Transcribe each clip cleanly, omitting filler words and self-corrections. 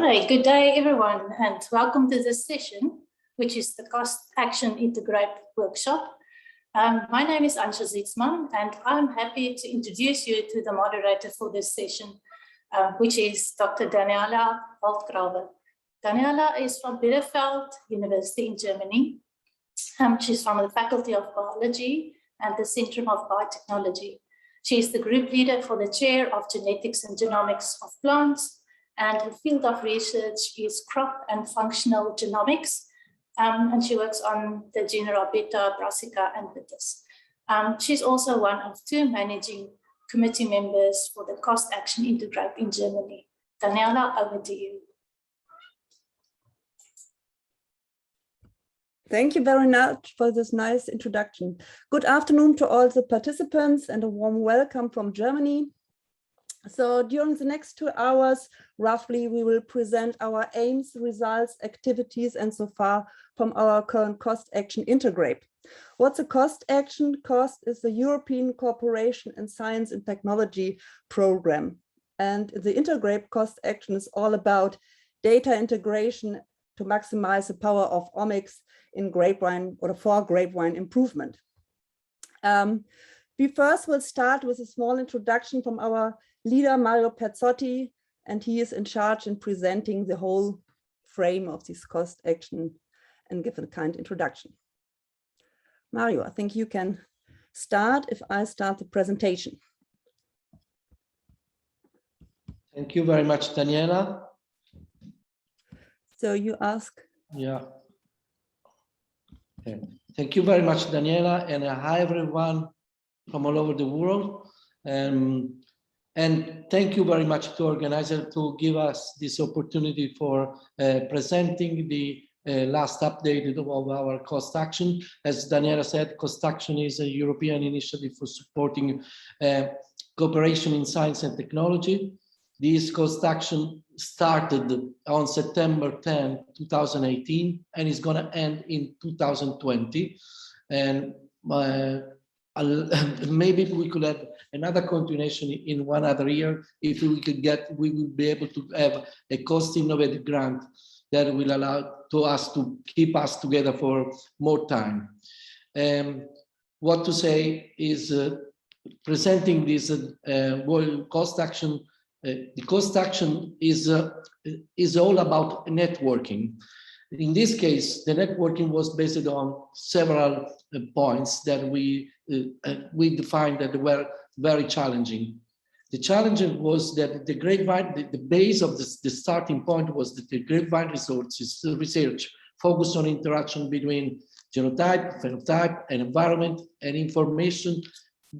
right, good day everyone, and welcome to this session, which is the Cost Action INTEGRAPE workshop. My name is Antje Zietsman, and I'm happy to introduce you to the moderator for this session, which is Dr. Daniela Holtgräwe. Daniela is from Bielefeld University in Germany. She's from the Faculty of Biology and the Center of Biotechnology. She is the group leader for the chair of genetics and genomics of plants, and her field of research is crop and functional genomics. And she works on the genera Beta, Brassica, and Vitis. She's also one of two managing committee members for the Cost Action INTEGRAPE in Germany. Daniela, over to you. Thank you very much for this nice introduction. Good afternoon to all the participants and a warm welcome from Germany. So during the next 2 hours, roughly, we will present our aims, results, activities, and so far from our current Cost Action INTEGRAPE. What's a Cost Action? COST is the European Cooperation in Science and Technology program. And the INTEGRAPE Cost Action is all about data integration to maximize the power of omics in grapevine or for grapevine improvement. We first will start with a small introduction from our leader, Mario Pezzotti, and he is in charge in presenting the whole frame of this cost action and give a kind introduction. Mario, I think you can start if I start the presentation. Thank you very much, Daniela. So you ask? Yeah. Okay. Thank you very much, Daniela, and hi everyone from all over the world. And thank you very much to organizer to give us this opportunity for presenting the last update of our cost action. As Daniela said, cost action is a European initiative for supporting cooperation in science and technology. This cost action started on September 10, 2018, and is going to end in 2020. And maybe we could have another continuation in 1 other year if we could get, we will be able to have a cost innovative grant that will allow to us to keep us together for more time. What to say is presenting this cost action. The cost action is all about networking. In this case, the networking was based on several points that we defined that were very challenging. The challenge was that the grapevine, the base of the starting point was that the grapevine research focused on interaction between genotype, phenotype, and environment, and information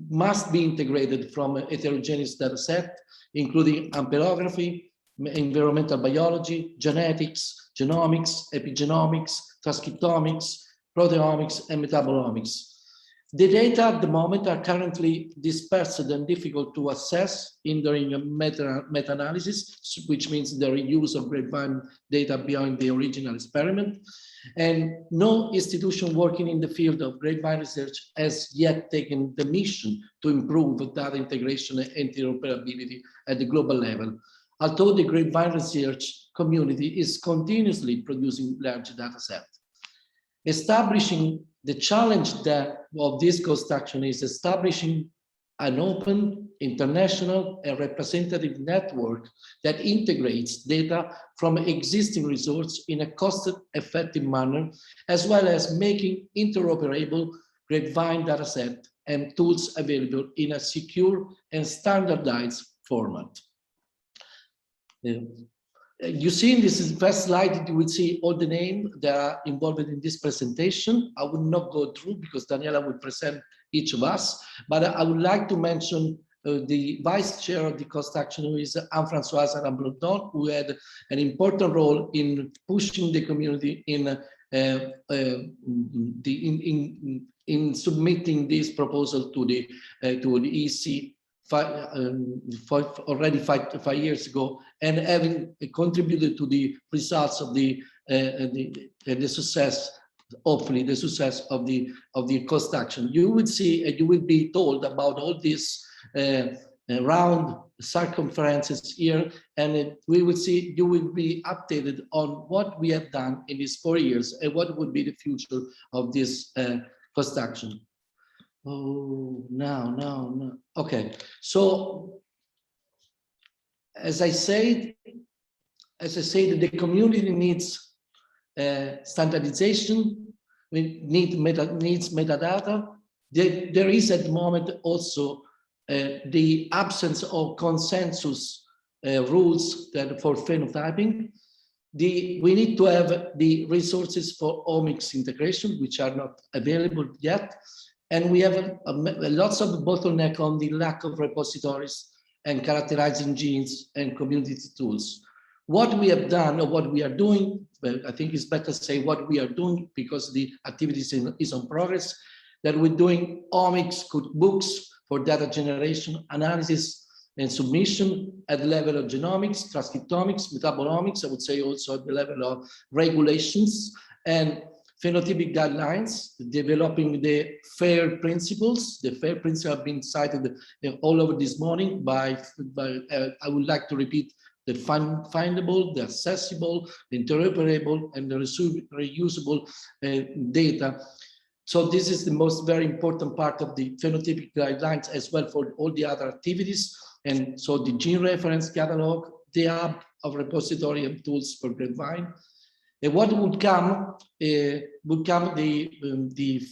must be integrated from a heterogeneous data set, including ampelography, environmental biology, genetics, genomics, epigenomics, transcriptomics, proteomics, and metabolomics. The data at the moment are currently dispersed and difficult to assess during a meta-analysis, which means the reuse of grapevine data beyond the original experiment. And no institution working in the field of grapevine research has yet taken the mission to improve data integration and interoperability at the global level. Although the grapevine research community is continuously producing large data sets. Establishing the challenge of this cost action is establishing an open, international, and representative network that integrates data from existing resources in a cost-effective manner, as well as making interoperable grapevine dataset and tools available in a secure and standardized format. You see in this first slide, you will see all the names that are involved in this presentation. I will not go through because Daniela will present each of us, but I would like to mention the vice chair of the cost action, who is Anne-Françoise Adam-Blondon, who had an important role in pushing the community in submitting this proposal to the EC already five years ago, and having contributed to the results of the success, hopefully the success of the cost action. You will see, you will be told about all these round circumferences here, and we will see, you will be updated on what we have done in these 4 years and what would be the future of this construction. Oh, no. Okay, so as I said, the community needs standardization, needs metadata. There is at the moment also the absence of consensus rules that for phenotyping. We need to have the resources for omics integration, which are not available yet. And we have lots of bottleneck on the lack of repositories and characterizing genes and community tools. What we have done or what we are doing, well, I think it's better to say what we are doing because the activity is on progress, that we're doing omics cookbooks for data generation, analysis, and submission at the level of genomics, transcriptomics, metabolomics, I would say also at the level of regulations and phenotypic guidelines, developing the FAIR principles. The FAIR principles have been cited all over this morning by I would like to repeat, the findable, the accessible, the interoperable, and the reusable data. So this is the most very important part of the phenotypic guidelines as well for all the other activities. And so the gene reference catalog, the hub of repository and tools for Grapevine. And what would come the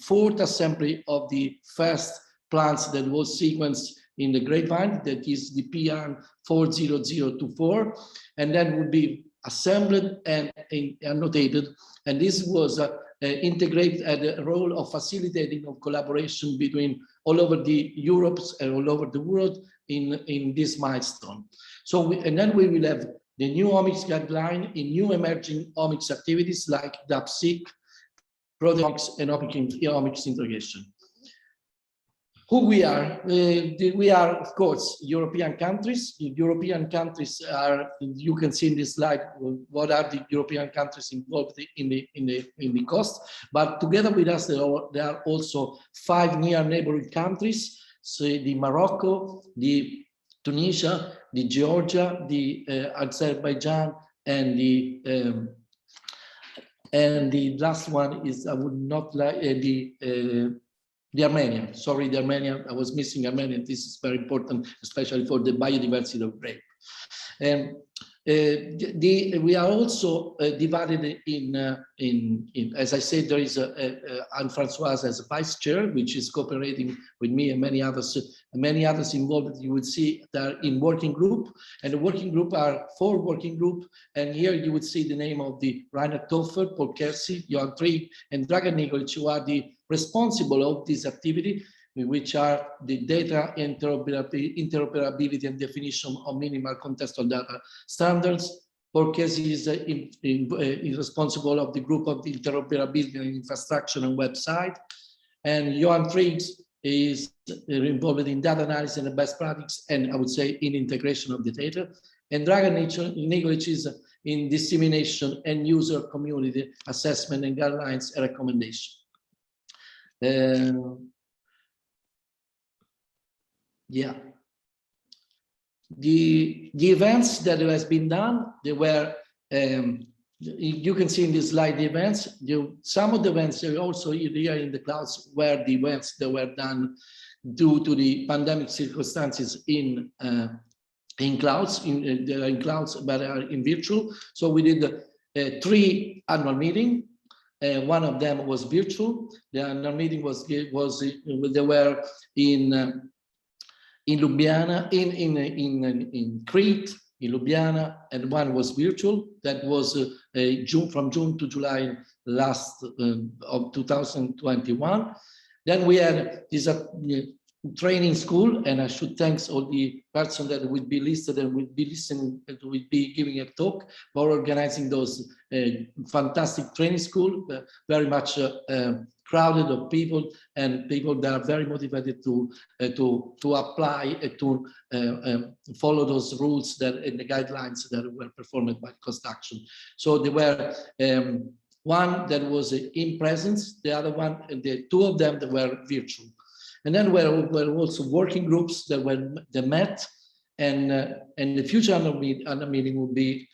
fourth assembly of the first plants that was sequenced in the Grapevine, that is the PR40024, and then would be assembled and annotated. And this was integrated at a role of facilitating of collaboration between all over the Europe and all over the world in this milestone. So and then we will have the new omics guideline in new emerging omics activities like DAP-seq, proteomics, and omics integration. Who we are? We are, of course, European countries. European countries are, you can see in this slide, what are the European countries involved in the cost. But together with us, there are also 5 near neighboring countries. So the Morocco, the Tunisia, the Georgia, the Azerbaijan, and the last one is, I would not like, the Armenian, sorry, the Armenian, I was missing Armenian. This is very important, especially for the biodiversity of grape. We are also divided in, as I said, there is Anne-Françoise as a vice chair, which is cooperating with me and many others involved. You would see that in working group, and the working group are 4 working group. And here you would see the name of the Rainer Toffer, Paul Kersey, Johan Trygg, and Dragan Nikolic, who are the responsible of this activity, which are the data interoperability and definition of minimal contextual data standards. Paul Kersey is responsible of the group of the interoperability and infrastructure and website. And Johan Trygg is involved in data analysis and best practice, and I would say in integration of the data. And Dragan Nikolic is in dissemination and user community assessment and guidelines and recommendation. Yeah, the events that has been done, they were, you can see in this slide the events. Some of the events are also here in the clouds were the events that were done due to the pandemic circumstances in clouds, but are in virtual. So we did 3 annual meetings. One of them was virtual. The annual meeting was they were in Ljubljana, in Crete, in Ljubljana, and one was virtual. That was from June to July last of 2021. Then we had this training school, and I should thank all the person that would be listed and would be listening and would be giving a talk for organizing those fantastic training school, very much crowded of people and people that are very motivated to apply to follow those rules that and the guidelines that were performed by construction. So there were one that was in presence, the other one, and the 2 of them that were virtual. And then there were also working groups that met and the future annual meeting will be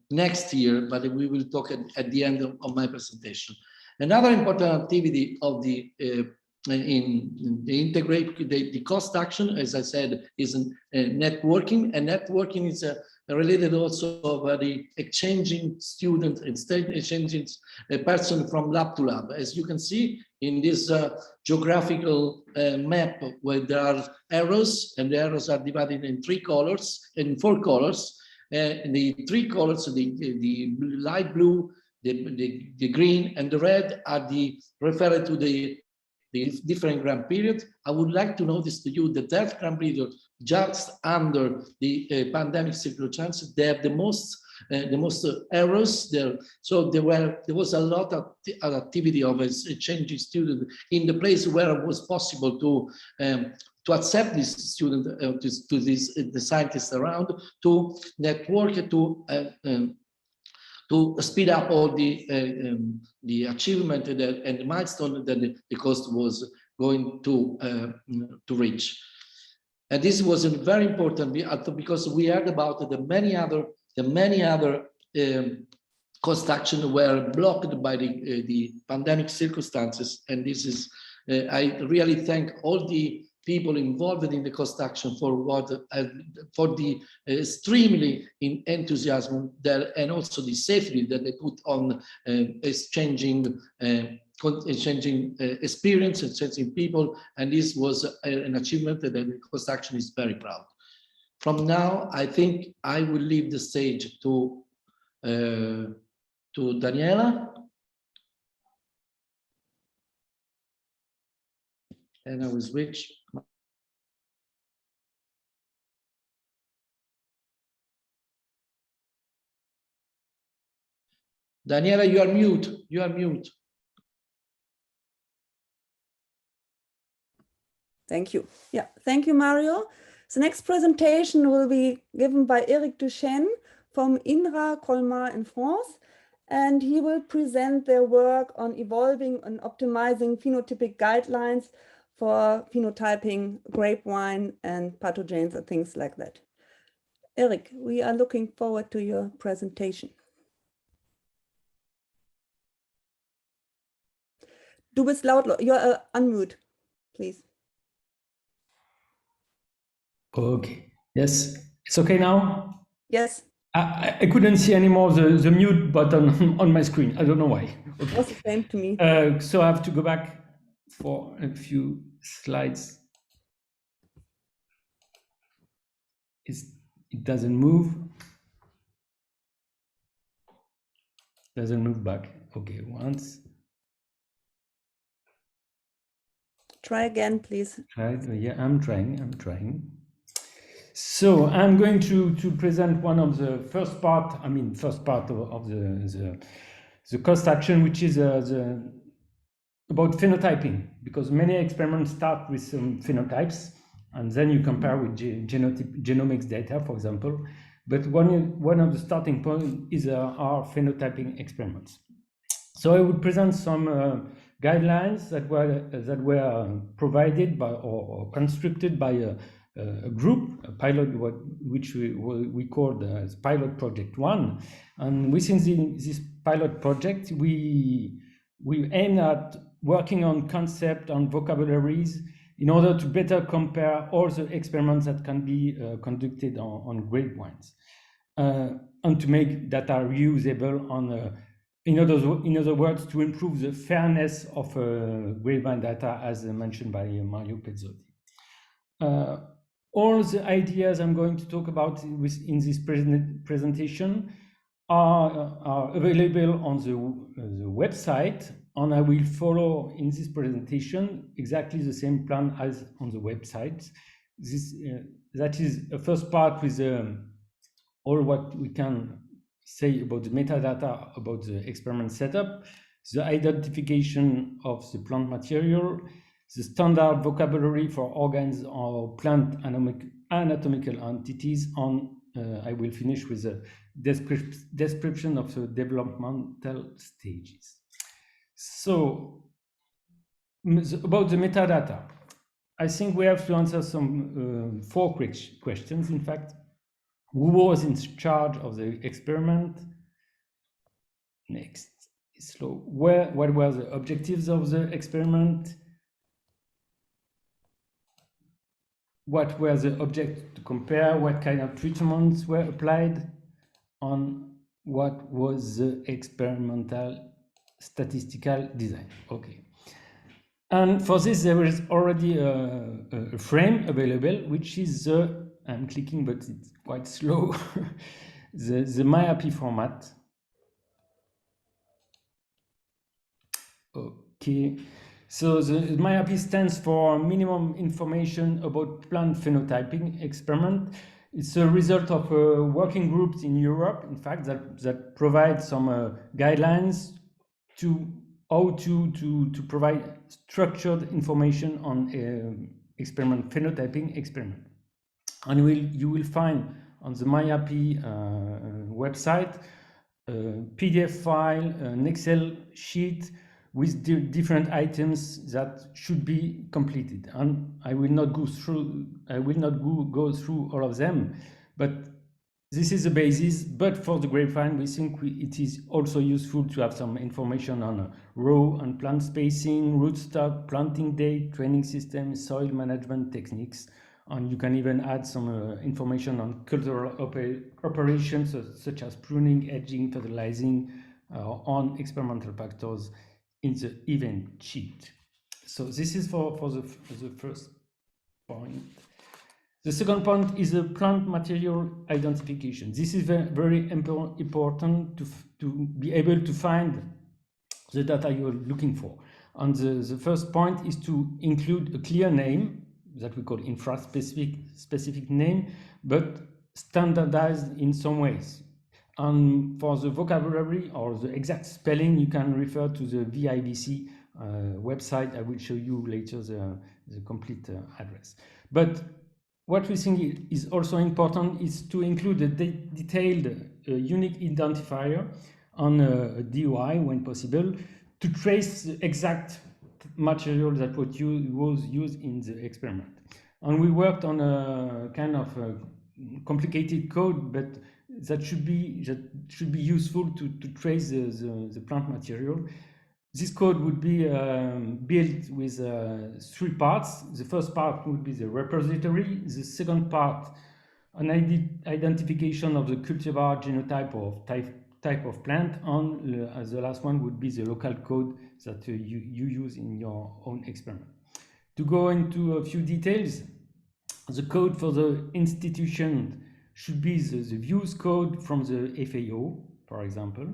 next year, but we will talk at the end of my presentation. Another important activity of the in the INTEGRAPE, the cost action, as I said, is networking, and networking is related also of the exchanging student and exchanging a person from lab to lab. As you can see in this geographical map, where there are arrows, and the arrows are divided in four colors. The three colors, the light blue, the green, and the red are referred to the different grant period. I would like to notice to you that that grant period, just under the pandemic circumstances, they have the most errors there. So there was a lot of activity of exchanging students in the place where it was possible to accept this student to the scientists around, to network, to speed up all the achievement and the milestone that the cost was going to reach. And this was very important because we heard about the many other cost actions were blocked by the pandemic circumstances. And this is, I really thank all the people involved in the cost action for the extremely enthusiasm that, and also the safety that they put on exchanging experience, exchanging people, and this was an achievement that the cost action is very proud. From now, I think I will leave the stage to Daniela. And I will switch. Daniela, you are mute. You are mute. Thank you. Yeah, thank you, Mario. The next presentation will be given by Eric Duchêne from INRA Colmar in France, and he will present their work on evolving and optimizing phenotypic guidelines for phenotyping grapevine and pathogens and things like that. Eric, we are looking forward to your presentation. Du bist laut, you're unmute, please. Okay, yes, it's okay now? Yes. I couldn't see anymore the mute button on my screen. I don't know why. Okay. It was the same to me. So I have to go back for a few slides. It doesn't move. Doesn't move back. Okay, once. Try again, please. Right. Yeah, I'm trying. So I'm going to present one of the first part of the cost action, which is about phenotyping, because many experiments start with some phenotypes, and then you compare with genomics data, for example. But one of the starting points is our phenotyping experiments. So I will present some guidelines that were provided by or constructed by a group, a pilot, which we called Pilot Project 1. And within this pilot project, we aim at working on concept and vocabularies in order to better compare all the experiments that can be conducted on grapevines, and to make data reusable on in other words, to improve the fairness of grapevine data, as mentioned by Mario Pezzotti. All the ideas I'm going to talk about in this presentation are available on the website, and I will follow in this presentation exactly the same plan as on the website. That is the first part with all what we can say about the metadata about the experiment setup, the identification of the plant material, the standard vocabulary for organs or plant anatomical entities, and I will finish with a description of the developmental stages. So, about the metadata, I think we have to answer some 4 questions, in fact. Who was in charge of the experiment? Next, slow. What were the objectives of the experiment? What were the objects to compare? What kind of treatments were applied? On what was the experimental statistical design? Okay. And for this, there is already a frame available, which is the, I'm clicking, but it's quite slow, the MyAPI format. Okay, so the MyAPI stands for Minimum Information About Plant Phenotyping Experiment. It's a result of working groups in Europe, in fact, that provide some guidelines to how to provide structured information on experiment phenotyping experiment. And you will find on the MyAPI website a PDF file, an Excel sheet with different items that should be completed. And I will not go through all of them, but this is the basis. But for the Grapevine, we think it is also useful to have some information on row and plant spacing, rootstock, planting date, training system, soil management techniques. And you can even add some information on cultural operations such as pruning, edging, fertilizing, on experimental factors in the event sheet. So this is for the first point. The second point is the plant material identification. This is very important to be able to find the data you're looking for. And the first point is to include a clear name that we call infra-specific name, but standardized in some ways. And for the vocabulary or the exact spelling, you can refer to the VIVC website. I will show you later the complete address. But what we think is also important is to include a detailed unique identifier on a DOI when possible to trace the exact material that was used in the experiment. And we worked on a kind of complicated code, but that should be useful to trace the plant material. This code would be built with 3 parts. The first part would be the repository. The second part, an identification of the cultivar genotype or type of plant, and the last one would be the local code that you use in your own experiment. To go into a few details, the code for the institution should be the views code from the FAO, for example.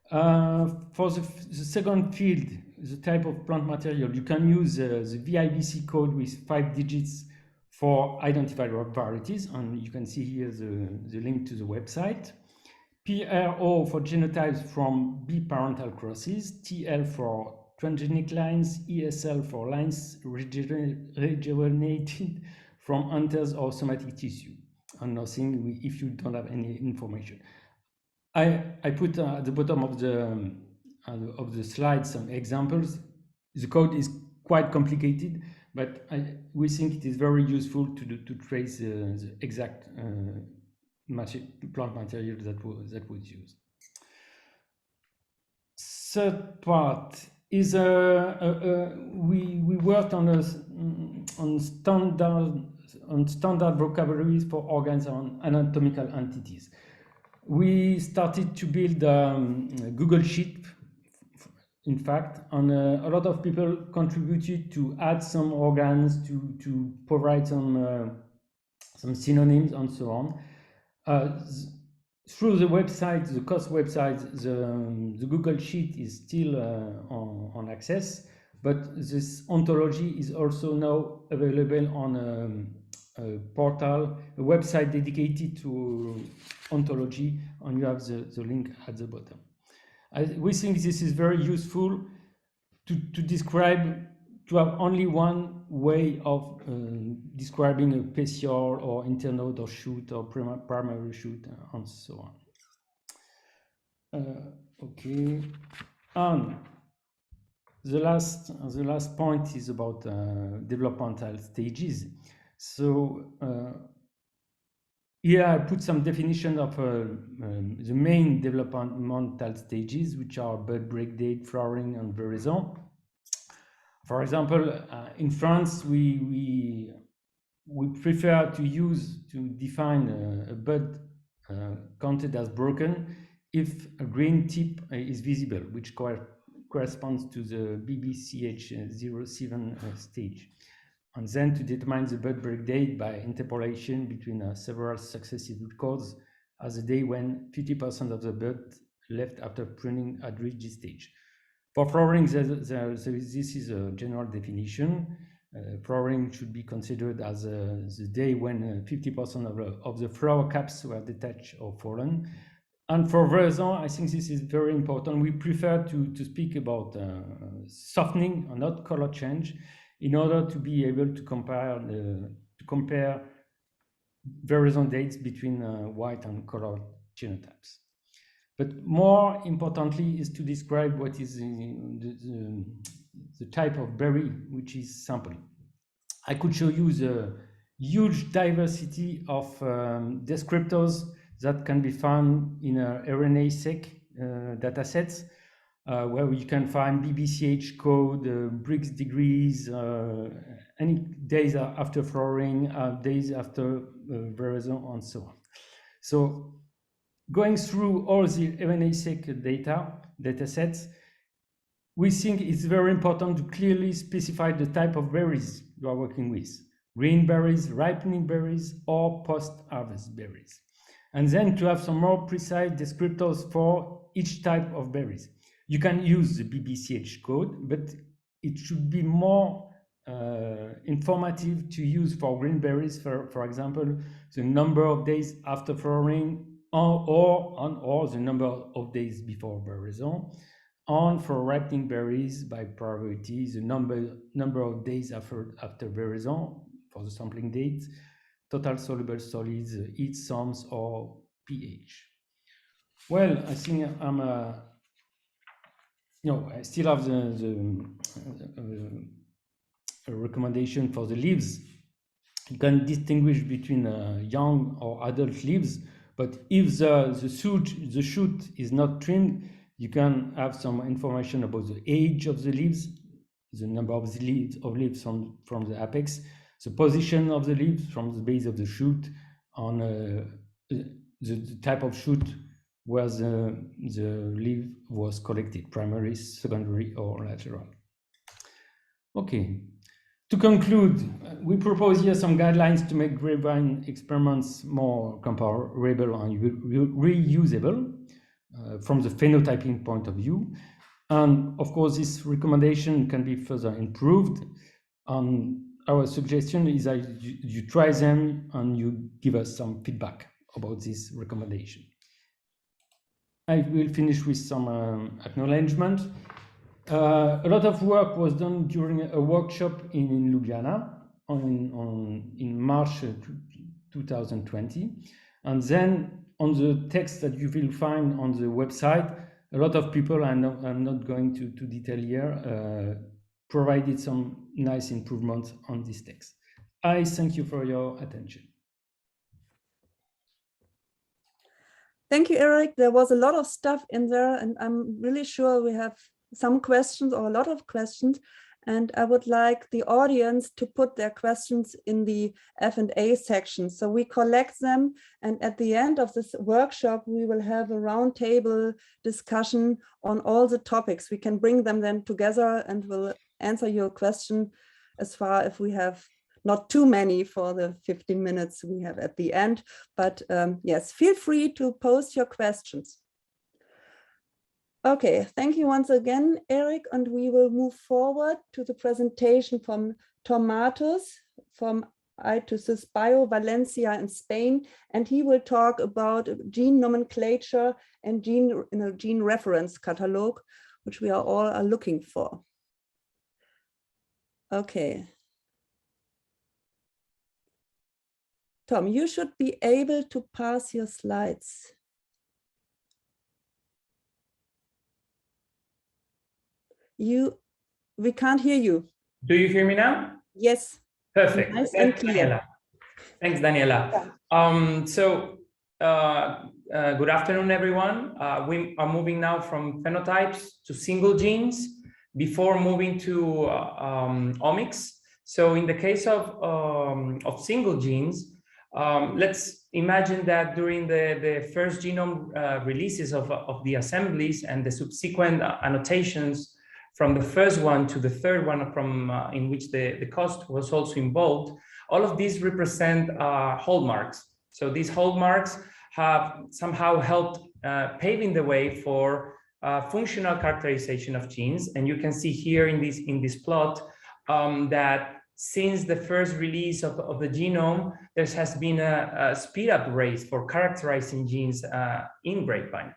For the second field, the type of plant material, you can use the VIVC code with 5 digits for identified varieties, and you can see here the link to the website. PRO for genotypes from B parental crosses, TL for transgenic lines, ESL for lines rejuvenated from anthers or somatic tissue, and nothing if you don't have any information. I put at the bottom of the slide some examples. The code is quite complicated, but we think it is very useful to trace the exact plant material that was used. Third part is we worked on standard vocabularies for organs and anatomical entities. We started to build a Google Sheet, in fact, and a lot of people contributed to add some organs, to provide some synonyms and so on. Through the website, the COS website, the Google Sheet is still on access, but this ontology is also now available on a portal, a website dedicated to ontology, and you have the link at the bottom. We think this is very useful to describe, to have only one way of describing a petiole or internode or shoot or primary shoot and so on. Okay, and The last point is about developmental stages. So here I put some definition of the main developmental stages, which are bud break date, flowering, and veraison. For example, in France, we prefer to define a bud counted as broken if a green tip is visible, which corresponds to the BBCH07 stage. And then to determine the bud break date by interpolation between several successive records as the day when 50% of the bud left after pruning had reached this stage. For flowering, this is a general definition. Flowering should be considered as the day when 50% of the flower caps were detached or fallen. And for veraison, I think this is very important. We prefer to speak about softening and not color change in order to be able to compare veraison dates between white and colored genotypes. But more importantly is to describe what is the type of berry which is sampled. I could show you the huge diversity of descriptors that can be found in RNA-seq datasets, where you can find BBCH code, Briggs degrees, any days after flowering, days after veraison, and so on. So going through all the RNA-seq datasets, we think it's very important to clearly specify the type of berries you are working with: green berries, ripening berries, or post-harvest berries. And then to have some more precise descriptors for each type of berries. You can use the BBCH code, but it should be more informative to use for green berries, for example, the number of days after flowering or the number of days before veraison. And for ripening berries, by priority, the number of days after veraison for the sampling date, total soluble solids, heat sums, or pH. Well, I think I still have the recommendation for the leaves. You can distinguish between young or adult leaves, but if the shoot is not trimmed, you can have some information about the age of the leaves, the number of leaves from the apex, the position of the leaves from the base of the shoot, on the type of shoot where the leaf was collected, primary, secondary, or lateral. Okay, to conclude, we propose here some guidelines to make Grapevine experiments more comparable and reusable from the phenotyping point of view. And of course, this recommendation can be further improved. Our suggestion is that you try them and you give us some feedback about this recommendation. I will finish with some acknowledgement. A lot of work was done during a workshop in Ljubljana in March 2020. And then on the text that you will find on the website, a lot of people, I'm not going to detail here, provided some nice improvements on this text. I thank you for your attention. Thank you, Eric. There was a lot of stuff in there, and I'm really sure we have some questions or a lot of questions. And I would like the audience to put their questions in the F&A section. So we collect them, and at the end of this workshop, we will have a roundtable discussion on all the topics. We can bring them then together and we'll answer your question as far as we have not too many for the 15 minutes we have at the end. But yes, feel free to post your questions. Okay, thank you once again, Eric, and we will move forward to the presentation from Tom Matus from ITUSIS Bio Valencia in Spain, and he will talk about gene nomenclature and gene reference catalog, which we are all looking for. Okay. Tom, you should be able to pass your slides. You we can't hear you. Do you hear me now? Yes. Perfect. Nice and clear. Thanks, Daniela. Good afternoon, everyone. We are moving now from phenotypes to single genes before moving to omics. So in the case of single genes, let's imagine that during the first genome releases of the assemblies and the subsequent annotations from the first one to the third one from in which the cost was also involved, all of these represent hallmarks. So these hallmarks have somehow helped paving the way for functional characterization of genes. And you can see here in this plot that since the first release of the genome, there has been a speed up race for characterizing genes in Grapevine.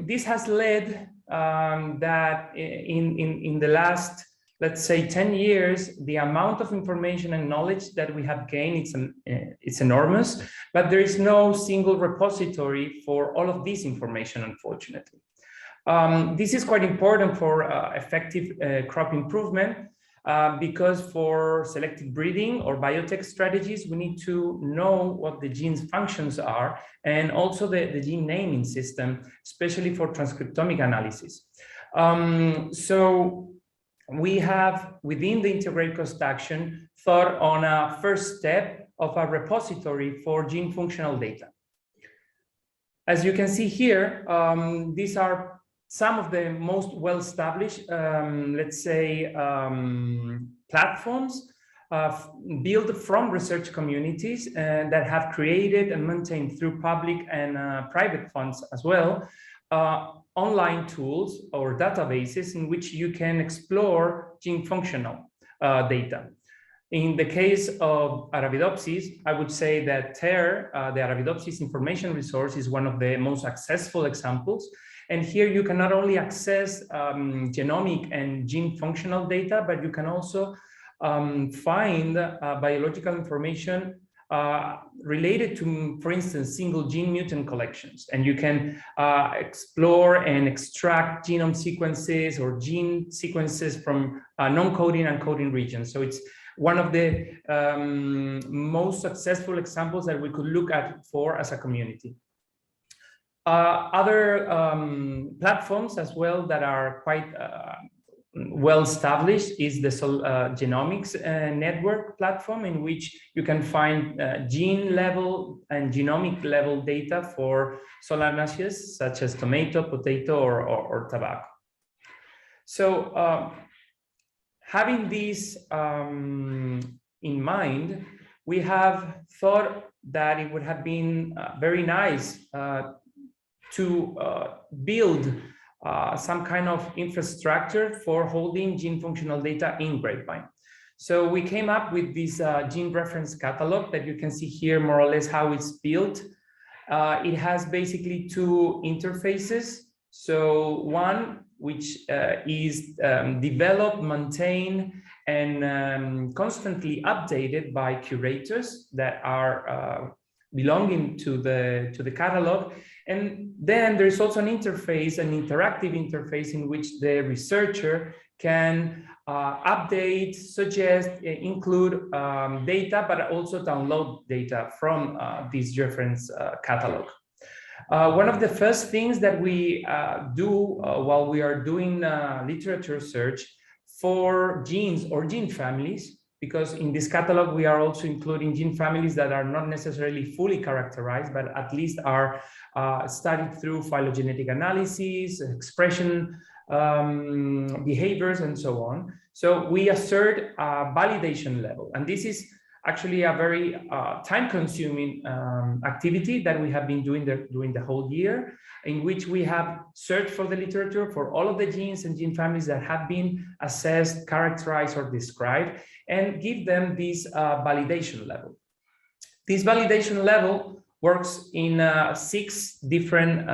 This has led that in the last, let's say, 10 years, the amount of information and knowledge that we have gained, it's enormous, but there is no single repository for all of this information, unfortunately. This is quite important for effective crop improvement, because for selective breeding or biotech strategies, we need to know what the gene's functions are, and also the gene naming system, especially for transcriptomic analysis. So we have, within the INTEGRAPE cost action, thought on a first step of a repository for gene functional data. As you can see here, these are some of the most well-established, let's say, platforms built from research communities that have created and maintained through public and private funds as well, online tools or databases in which you can explore gene functional data. In the case of Arabidopsis, I would say that TER, the Arabidopsis information resource, is one of the most successful examples. And here you can not only access genomic and gene functional data, but you can also find biological information related to, for instance, single gene mutant collections. And you can explore and extract genome sequences or gene sequences from non-coding and coding regions. So it's one of the most successful examples that we could look at for as a community. Other platforms as well that are quite well established is the genomics network platform, in which you can find gene level and genomic level data for solanaceae such as tomato, potato, or tobacco. So having this in mind, we have thought that it would have been very nice to build some kind of infrastructure for holding gene functional data in Grapevine. So we came up with this gene reference catalog that you can see here, more or less how it's built. It has basically two interfaces. So one, which is developed, maintained, and constantly updated by curators that are belonging to the catalog. And then there's also an interface, an interactive interface, in which the researcher can update, suggest, include data, but also download data from this reference catalog. One of the first things that we do while we are doing literature search for genes or gene families, because in this catalog we are also including gene families that are not necessarily fully characterized, but at least are studied through phylogenetic analysis, expression behaviors, and so on. So we assert a validation level, and this is actually a very time-consuming activity that we have been doing during the whole year, in which we have searched for the literature for all of the genes and gene families that have been assessed, characterized, or described, and give them this validation level. This validation level works in 6 different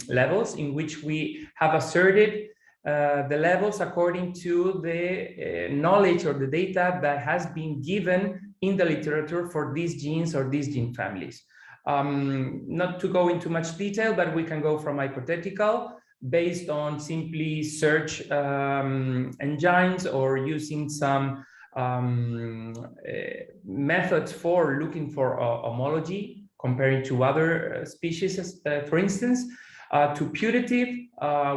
levels, in which we have asserted the levels according to the knowledge or the data that has been given in the literature for these genes or these gene families. Not to go into much detail, but we can go from hypothetical, based on simply search engines or using some methods for looking for homology comparing to other species, for instance, to putative,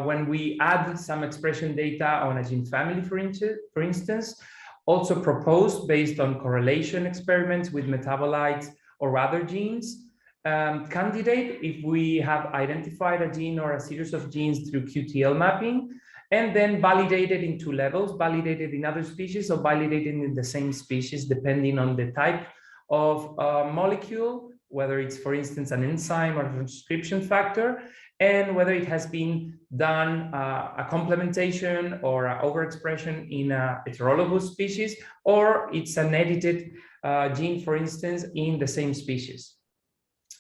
when we add some expression data on a gene family, for instance, also proposed based on correlation experiments with metabolites or other genes. Candidate if we have identified a gene or a series of genes through QTL mapping, and then validated in two levels, validated in other species or validated in the same species, depending on the type of molecule, whether it's, for instance, an enzyme or a transcription factor, and whether it has been done a complementation or an overexpression in a heterologous species, or it's an edited gene, for instance, in the same species.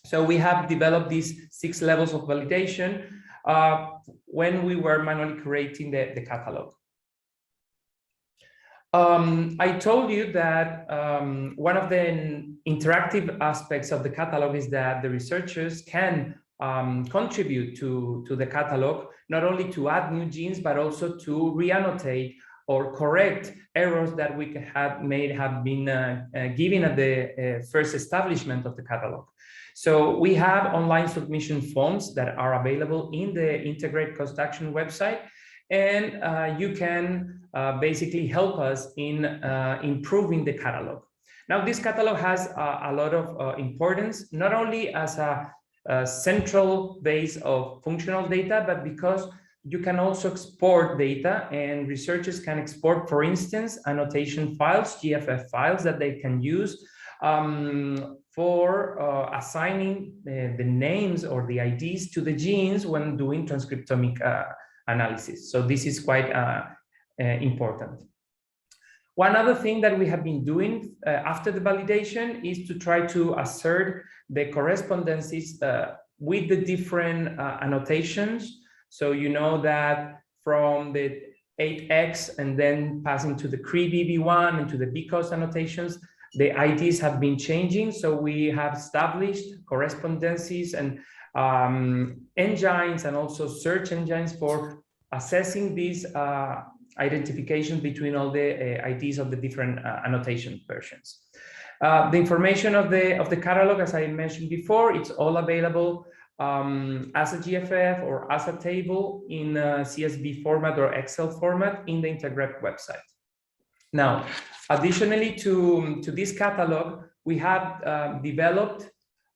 So we have developed these 6 levels of validation when we were manually creating the catalog. I told you that one of the interactive aspects of the catalog is that the researchers can contribute to the catalog, not only to add new genes, but also to re-annotate or correct errors that we have been given at the first establishment of the catalog. So we have online submission forms that are available in the INTEGRAPE Cost Action website, and you can basically help us in improving the catalog. Now, this catalog has a lot of importance, not only as a central base of functional data, but because you can also export data, and researchers can export, for instance, annotation files, GFF files that they can use for assigning the names or the IDs to the genes when doing transcriptomic analysis. So this is quite important. One other thing that we have been doing after the validation is to try to assert the correspondences with the different annotations. So you know that from the 8X and then passing to the CRE-BB1 and to the BCOS annotations, the IDs have been changing. So we have established correspondences and engines and also search engines for assessing these identification between all the IDs of the different annotation versions. The information of the catalog, as I mentioned before, it's all available as a GFF or as a table in CSV format or Excel format in the INTEGRAPE website. Now, additionally to this catalog, we have developed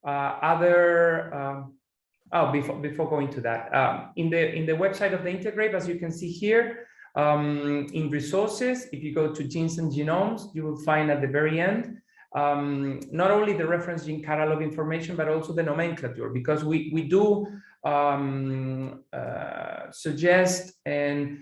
other. Before going to that, in the website of the INTEGRAPE, as you can see here, in resources, if you go to genes and genomes, you will find at the very end not only the reference gene catalog information, but also the nomenclature, because we do suggest and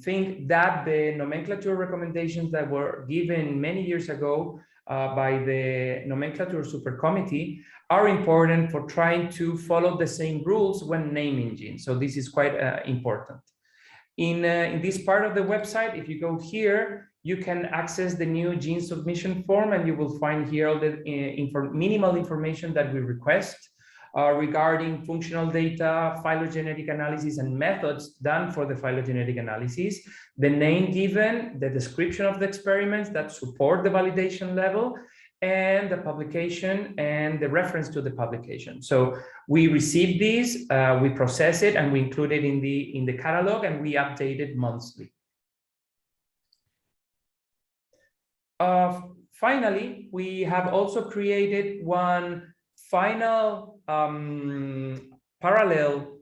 think that the nomenclature recommendations that were given many years ago by the nomenclature super committee are important for trying to follow the same rules when naming genes. So this is quite important. In this part of the website, if you go here, you can access the new gene submission form, and you will find here all the minimal information that we request regarding functional data, phylogenetic analysis, and methods done for the phylogenetic analysis, the name given, the description of the experiments that support the validation level, and the publication and the reference to the publication. So we receive these, we process it, and we include it in the catalog, and we update it monthly. Finally, we have also created one final parallel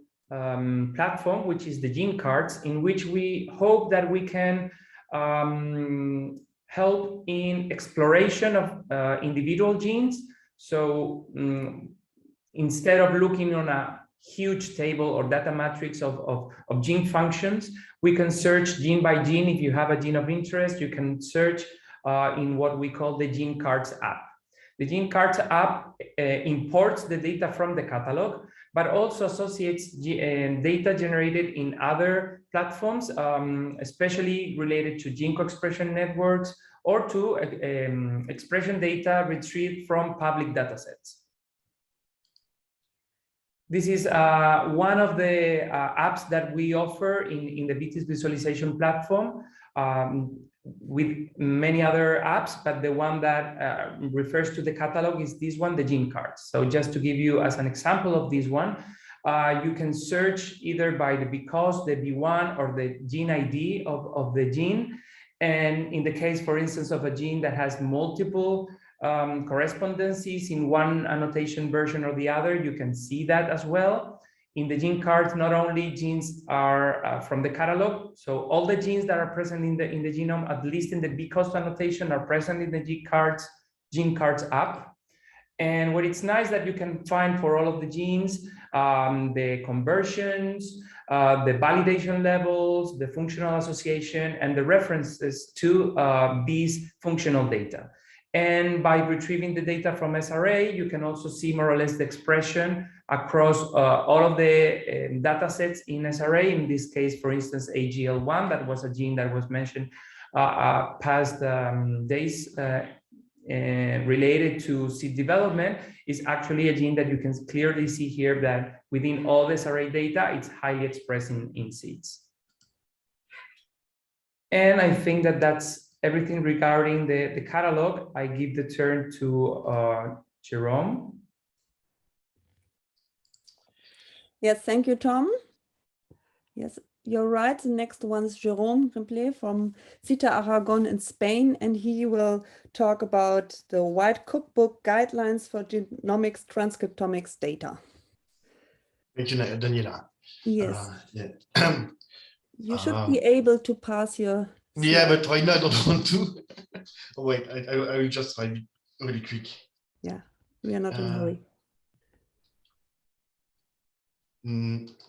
platform, which is the gene cards, in which we hope that we can help in exploration of individual genes. So instead of looking on a huge table or data matrix of gene functions, we can search gene by gene. If you have a gene of interest, you can search in what we call the Gene Cards app. The Gene Cards app imports the data from the catalog, but also associates data generated in other platforms, especially related to gene co-expression networks or to expression data retrieved from public datasets. This is one of the apps that we offer in the VITIS visualization platform, with many other apps, but the one that refers to the catalog is this one, the gene cards. So just to give you as an example of this one, you can search either by the because, the B1, or the gene ID of the gene. And in the case, for instance, of a gene that has multiple correspondences in one annotation version or the other, you can see that as well. In the gene cards, not only genes are from the catalog, so all the genes that are present in the genome, at least in the because annotation, are present in the gene cards app. And what it's nice that you can find for all of the genes, the conversions, the validation levels, the functional association, and the references to these functional data. And by retrieving the data from SRA, you can also see more or less the expression across all of the data sets in SRA. In this case, for instance, AGL1, that was a gene that was mentioned past days related to seed development, is actually a gene that you can clearly see here that within all the SRA data, it's highly expressed in seeds. And I think that that's everything regarding the catalog. I give the turn to Jerome. Yes, thank you, Tom. Yes, you're right. The next one is Jerome Grimplet from CITA Aragon in Spain, and he will talk about the White Cookbook Guidelines for Genomics Transcriptomics Data. Thank you, Daniela. Yes. Yeah. You should be able to pass your... Yeah, but right now I don't want to. Oh, wait, I will just try really quick. Yeah, we are not in a hurry.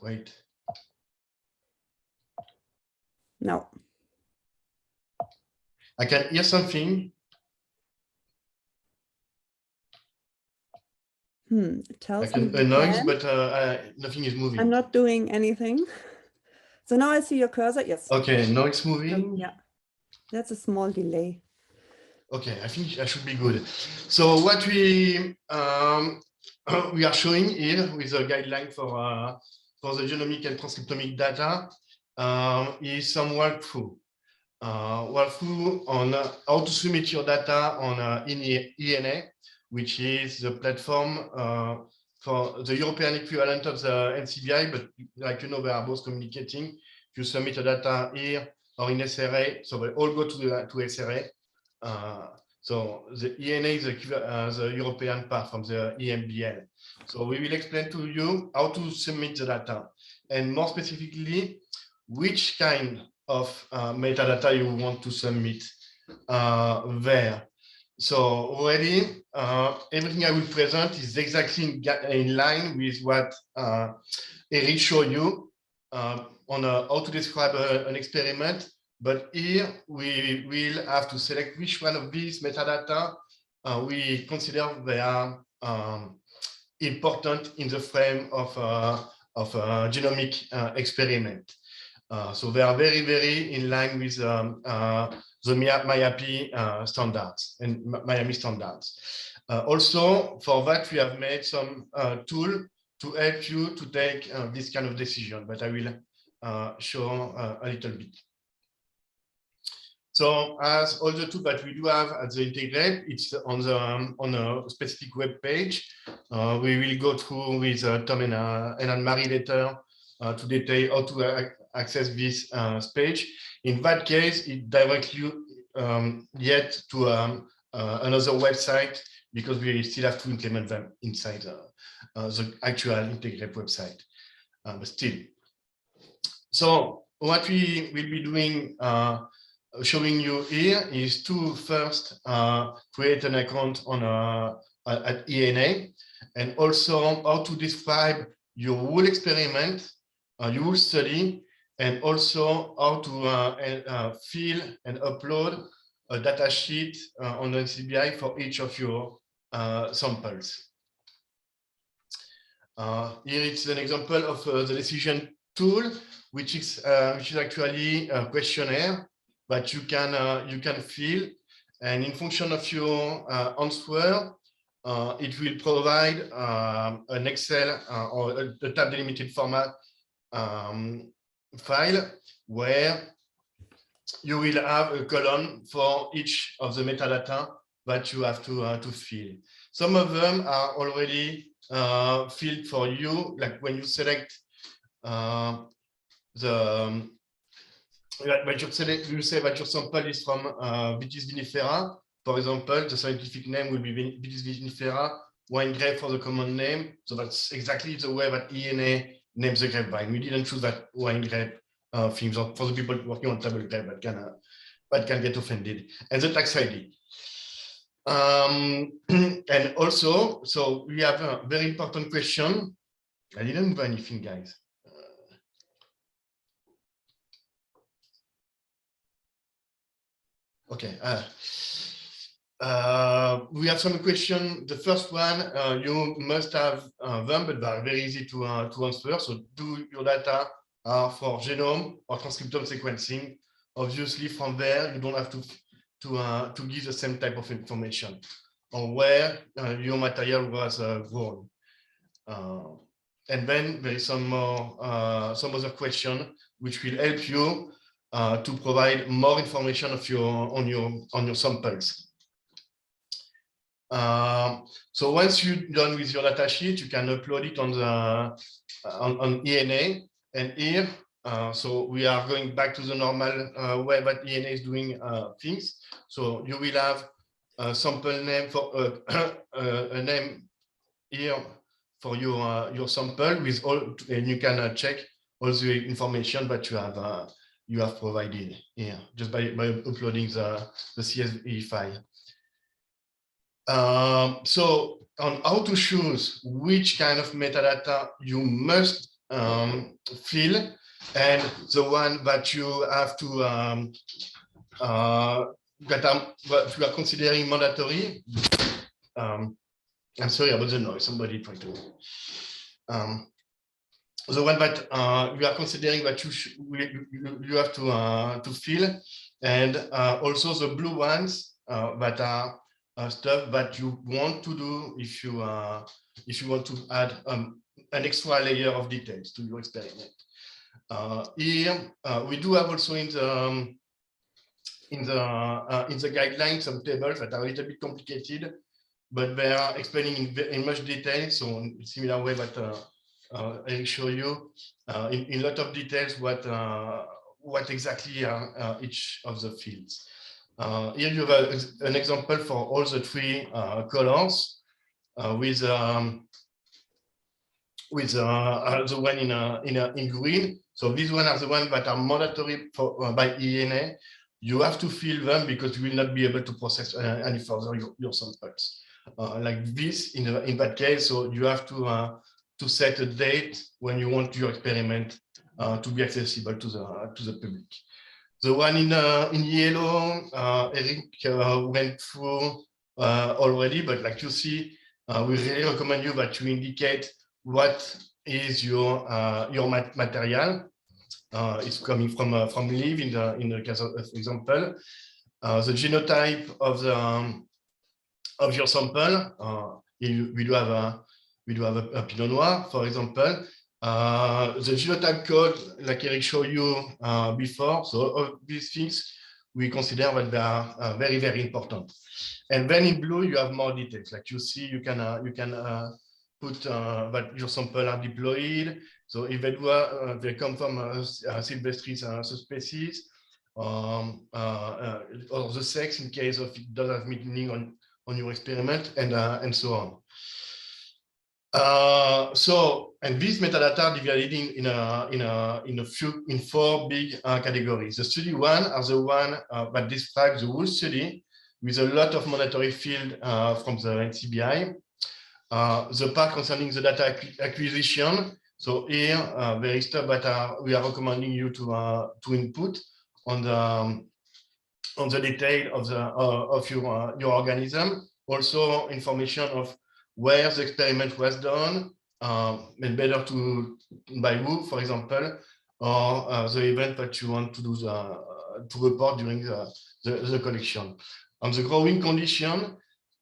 Wait. No. I can hear something. It tells me a noise, but nothing is moving. I'm not doing anything. So now I see your cursor. Yes. Okay, now it's moving. Yeah, that's a small delay. Okay, I think I should be good. So what we are showing here with a guideline for the genomic and transcriptomic data is some walkthrough. Walkthrough on how to submit your data on INEA, which is the platform for the European equivalent of the NCBI, but like you know, they are both communicating. You submit the data here or in SRA, so they all go to SRA. So the ENA is the European part from the EMBL. So we will explain to you how to submit the data, and more specifically, which kind of metadata you want to submit there. So already, everything I will present is exactly in line with what Eric showed you on how to describe an experiment. But here we will have to select which one of these metadata we consider they are important in the frame of a genomic experiment. So they are very, very in line with the MIAPI standards and Miami standards. Also, for that, we have made some tool to help you to take this kind of decision, but I will show a little bit. So as all the tools that we do have at the INTEGRAPE, it's on a specific web page. We will go through with Tom and Anne-Marie later to detail how to access this page. In that case, it directs you yet to another website, because we still have to implement them inside the actual INTEGRAPE website, but still. So what we will be doing, showing you here, is to first create an account on at ENA, and also how to describe your whole experiment, your whole study, and also how to fill and upload a data sheet on the NCBI for each of your samples. Here it's an example of the decision tool, which is actually a questionnaire that you can fill, and in function of your answer, it will provide an Excel or a tab delimited format file where you will have a column for each of the metadata that you have to fill. Some of them are already filled for you, like when you select you say that your sample is from Vitis vinifera. For example, the scientific name will be Vitis vinifera, wine grape for the common name. So that's exactly the way that ENA names the grapevine. We didn't choose that wine grape theme for the people working on table grape that can get offended. And the tax ID. And also, so we have a very important question. I didn't do anything, guys. Okay. We have some questions. The first one, you must have them, but they are very easy to answer. So, do your data are for genome or transcriptome sequencing? Obviously, from there, you don't have to give the same type of information or where your material was grown. And then there is some other question which will help you to provide more information on your samples. So once you're done with your data sheet, you can upload it on ENA. And here, so we are going back to the normal way that ENA is doing things. So you will have a sample name for a name here for your sample with all, and you can check all the information that you have provided here just by uploading the CSV file. So on how to choose which kind of metadata you must fill, and the one that you have to that you are considering mandatory. I'm sorry about the noise. Somebody try to. The one that you are considering that you have to fill, and also the blue ones that are stuff that you want to do if you want to add an extra layer of details to your experiment. Here we do have also in the guidelines some tables that are a little bit complicated, but they are explaining in much detail. So in similar way that I'll show you in a lot of details what exactly are each of the fields. Here you have an example for all the three colors with the one in green. So these ones are the ones that are mandatory by ENA. You have to fill them because you will not be able to process any further your samples. Like this in that case, so you have to set a date when you want your experiment to be accessible to the public. The one in yellow, Eric went through already, but like you see, we really recommend you that you indicate what is your material. It's coming from live in the case of example. The genotype of your sample. We do have a Pinot Noir, for example. The genotype code, like Eric showed you before, so all these things we consider that they are very, very important. And then in blue you have more details. Like you see, you can put that your sample are diploid. So if they come from Silvestris species, or the sex in case of it does have meaning on your experiment, and so on. And these metadata are divided in four big categories. The study one are the one that describes the whole study with a lot of mandatory field from the NCBI. The part concerning the data acquisition. So here there is stuff that we are recommending you to input on the detail of your organism. Also information of where the experiment was done, and better by who, for example, or the event that you want to do to report during the collection. On the growing condition,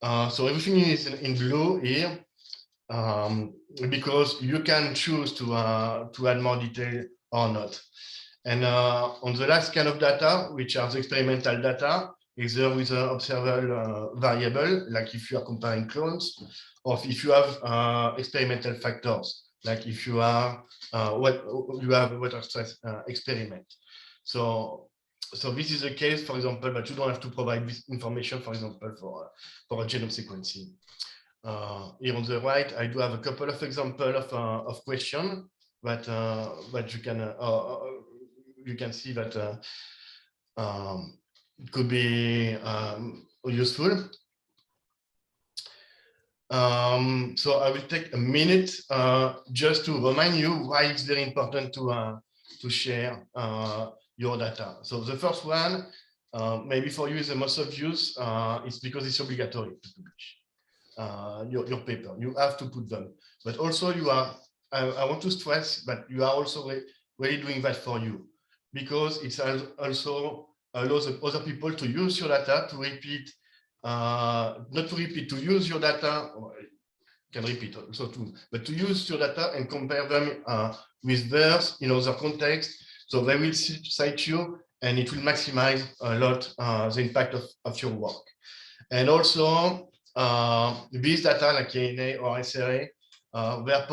So everything is in blue here, because you can choose to add more detail or not. And on the last kind of data, which are the experimental data, either with an observable variable, like if you are comparing clones, or if you have experimental factors, like if you are what you have a water stress experiment. So this is the case, for example, but you don't have to provide this information, for example, for a genome sequencing. Here on the right, I do have a couple of examples of questions that you can see that it could be useful. So I will take a minute just to remind you why it's very important to share your data. So the first one, maybe for you is the most obvious, it's because it's obligatory to publish your paper. You have to put them, but also you are. I want to stress that you are also really doing that for you, because it also allows other people to use your data to repeat. Not to repeat, to use your data, can repeat also too, but to use your data and compare them with theirs in other contexts. So they will cite you, and it will maximize a lot the impact of your work. And also, these data like KNA or SRA, they are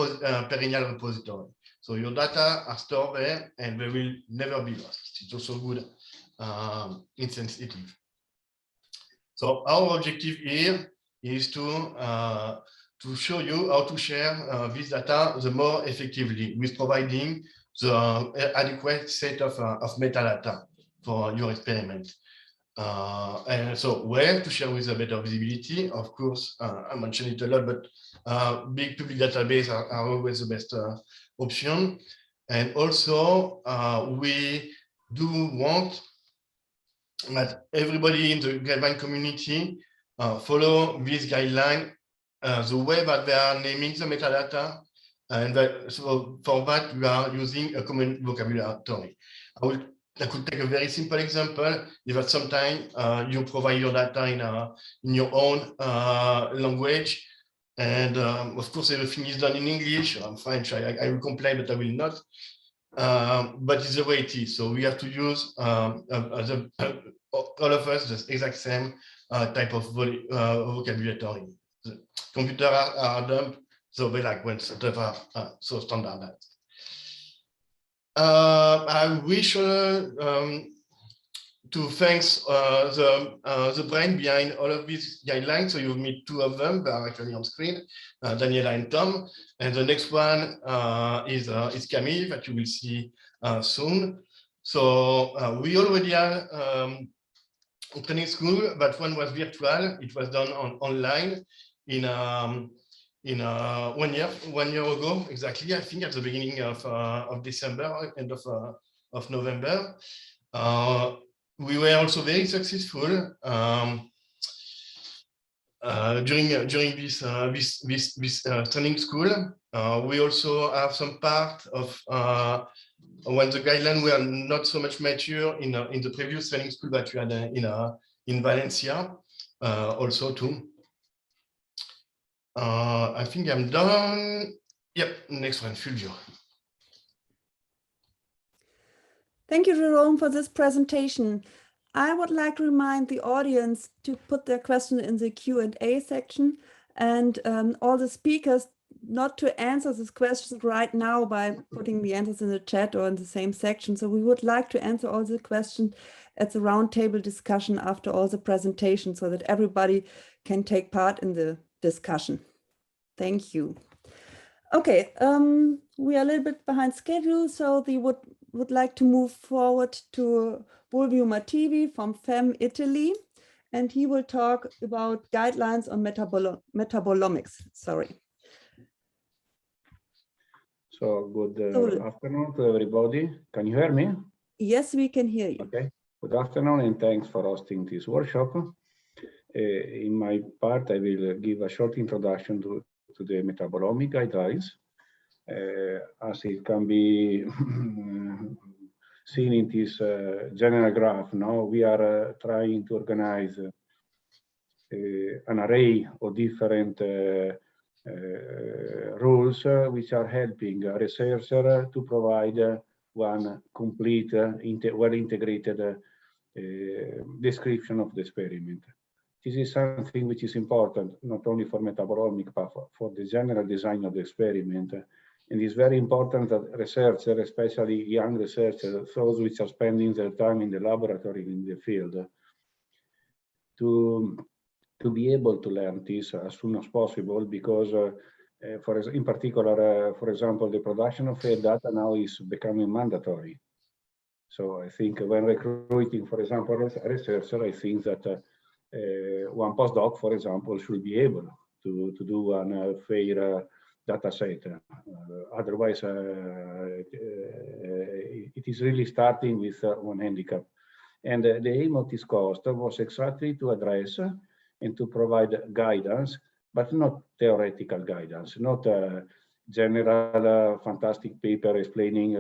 perennial repository. So your data are stored there, and they will never be lost. It's also good, insensitive. So our objective here is to show you how to share this data the more effectively with providing the adequate set of metadata for your experiment. And so where to share with a better visibility, of course, I mentioned it a lot, but big public database are always the best option. And also we do want that everybody in the Grapevine community follow this guideline, the way that they are naming the metadata, and that, so for that we are using a common vocabulary. I could take a very simple example. If at some time you provide your data in your own language, and of course everything is done in English or French, I will complain, but I will not. But it's the way it is. So we have to use all of us the exact same type of vocabulary. The computers are dumb, so they like when stuff are so standardized. I wish to thank the brain behind all of these guidelines. So you meet two of them. They are actually on screen, Daniela and Tom. And the next one is Camille, that you will see soon. So we already have a training school, but one was virtual. It was done online in 1 year ago, exactly. I think at the beginning of December, end of November. We were also very successful during this training school. We also have some part of when the guidelines were not so much mature in the previous training school that we had in Valencia, also too. I think I'm done. Yep, next one, Fulvio. Thank you, Jerome, for this presentation. I would like to remind the audience to put their question in the Q&A section, and all the speakers not to answer this question right now by putting the answers in the chat or in the same section. So we would like to answer all the questions at the roundtable discussion after all the presentations, so that everybody can take part in the discussion. Thank you. Okay, we are a little bit behind schedule, so we would like to move forward to Fulvio Mattivi from FEM Italy, and he will talk about guidelines on metabolomics. Sorry. So good afternoon to everybody. Can you hear me? Yes, we can hear you. Okay. Good afternoon, and thanks for hosting this workshop. In my part, I will give a short introduction to the metabolomic guidelines. As it can be seen in this general graph, now we are trying to organize an array of different rules which are helping a researcher to provide one complete, well-integrated description of the experiment. This is something which is important not only for metabolomic, but for the general design of the experiment. And it's very important that researchers, especially young researchers, those which are spending their time in the laboratory, in the field, to be able to learn this as soon as possible, because in particular, for example, the production of fair data now is becoming mandatory. So I think when recruiting, for example, a researcher, I think that one postdoc, for example, should be able to do a fair data set. Otherwise, it is really starting with one handicap. And the aim of this course was exactly to address and to provide guidance, but not theoretical guidance, not a general fantastic paper explaining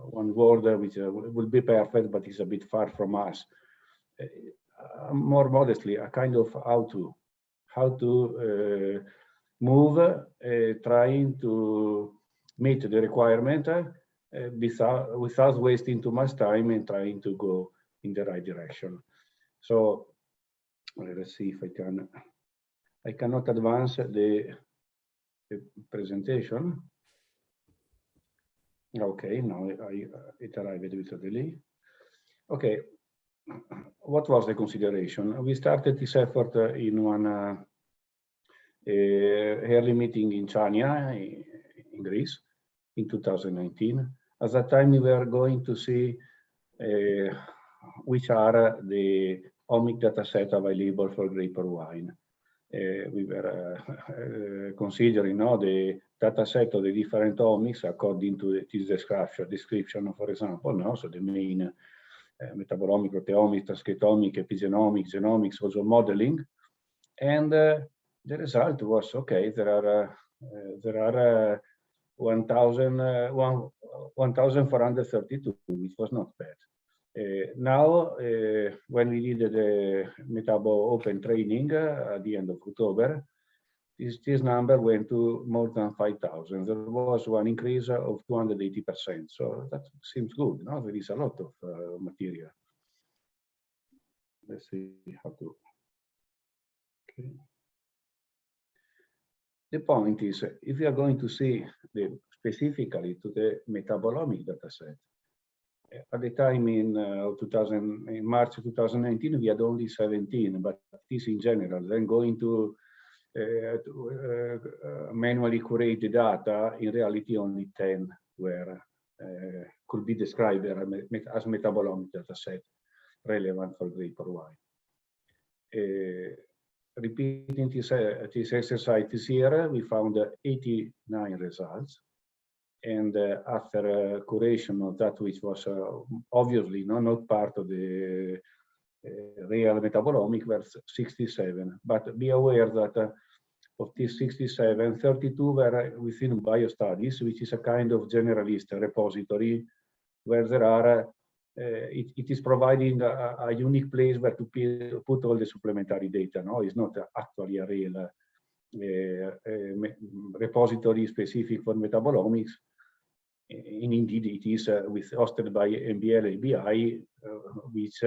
one word which will be perfect, but is a bit far from us. More modestly, a kind of how to move, trying to meet the requirement without wasting too much time and trying to go in the right direction. So let's see if I cannot advance the presentation. Okay, now it arrived with a delay. Okay, what was the consideration? We started this effort in one early meeting in Chania, in Greece, in 2019. At that time, we were going to see which are the omic dataset available for grape or wine. We were considering the dataset of the different omics according to this description, for example, so the main metabolomic, proteomics, transcriptomic, epigenomics, genomics, also modeling. And the result was, okay, there are 1,432, which was not bad. Now, when we did the Metabo Open training at the end of October, this number went to more than 5,000. There was one increase of 280%. So that seems good. No? There is a lot of material. Let's see how to. Okay. The point is, if we are going to see specifically to the metabolomic dataset, at the time in March 2019, we had only 17, but this in general. Then going to manually curate the data, in reality only 10 were could be described as metabolomic dataset relevant for grape or wine. Repeating this exercise this year, we found 89 results. And after curation of that, which was obviously not part of the real metabolomic, were 67. But be aware that of these 67, 32 were within biostudies, which is a kind of generalist repository where there are, it is providing a unique place where to put all the supplementary data. No, it's not actually a real repository specific for metabolomics. And indeed, it is hosted by MBL ABI, which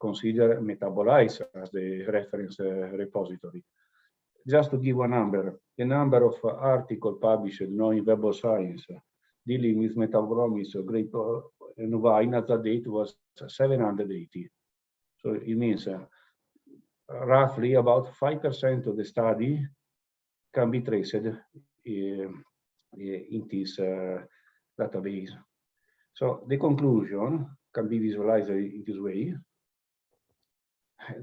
consider metabolites as the reference repository. Just to give a number, the number of articles published in Web of Science dealing with metabolomics of grape and wine at that date was 780. So it means roughly about 5% of the study can be traced in this database. So the conclusion can be visualized in this way,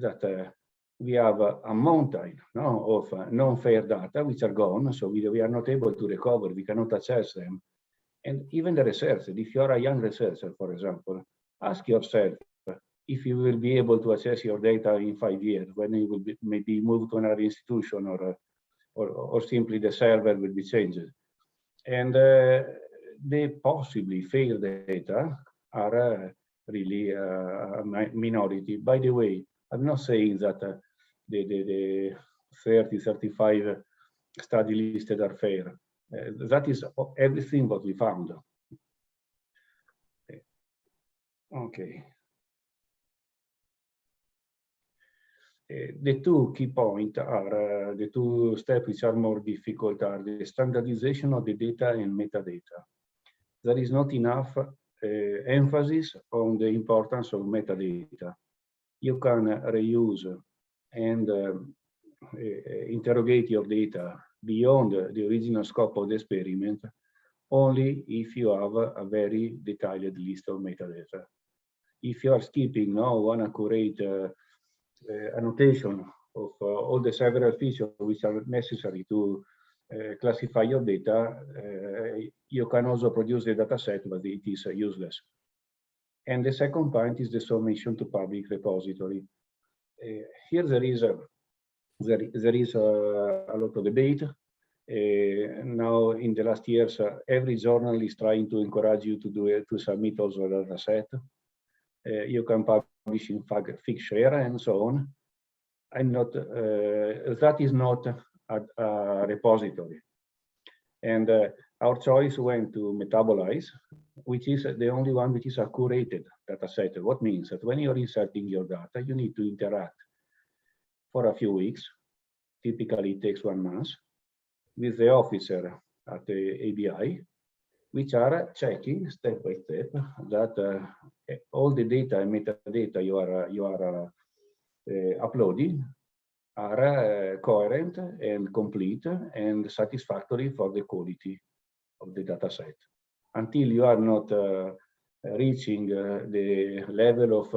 that we have a mountain of non-fair data which are gone, so we are not able to recover, we cannot access them. And even the researcher, if you are a young researcher, for example, ask yourself if you will be able to access your data in 5 years, when you will be, maybe move to another institution or simply the server will be changed. And the possibly failed data are really a minority. By the way, I'm not saying that the 30, 35 study listed are fair. That is everything what we found. Okay. The two key points are the two steps which are more difficult are the standardization of the data and metadata. There is not enough emphasis on the importance of metadata. You can reuse and interrogate your data beyond the original scope of the experiment only if you have a very detailed list of metadata. If you are skipping now one accurate annotation of all the several features which are necessary to classify your data, you can also produce a data set, but it is useless. And the second point is the submission to public repository. Here there is a lot of debate. Now in the last years, every journal is trying to encourage you to submit also a data set. You can publish in Figshare and so on. That is not a repository. And our choice went to Metabolize, which is the only one which is a curated data set. What means that when you're inserting your data, you need to interact for a few weeks. Typically, it takes 1 month with the officer at the ABI, which are checking step by step that all the data and metadata you are uploading are coherent and complete and satisfactory for the quality of the data set. Until you are not reaching the level of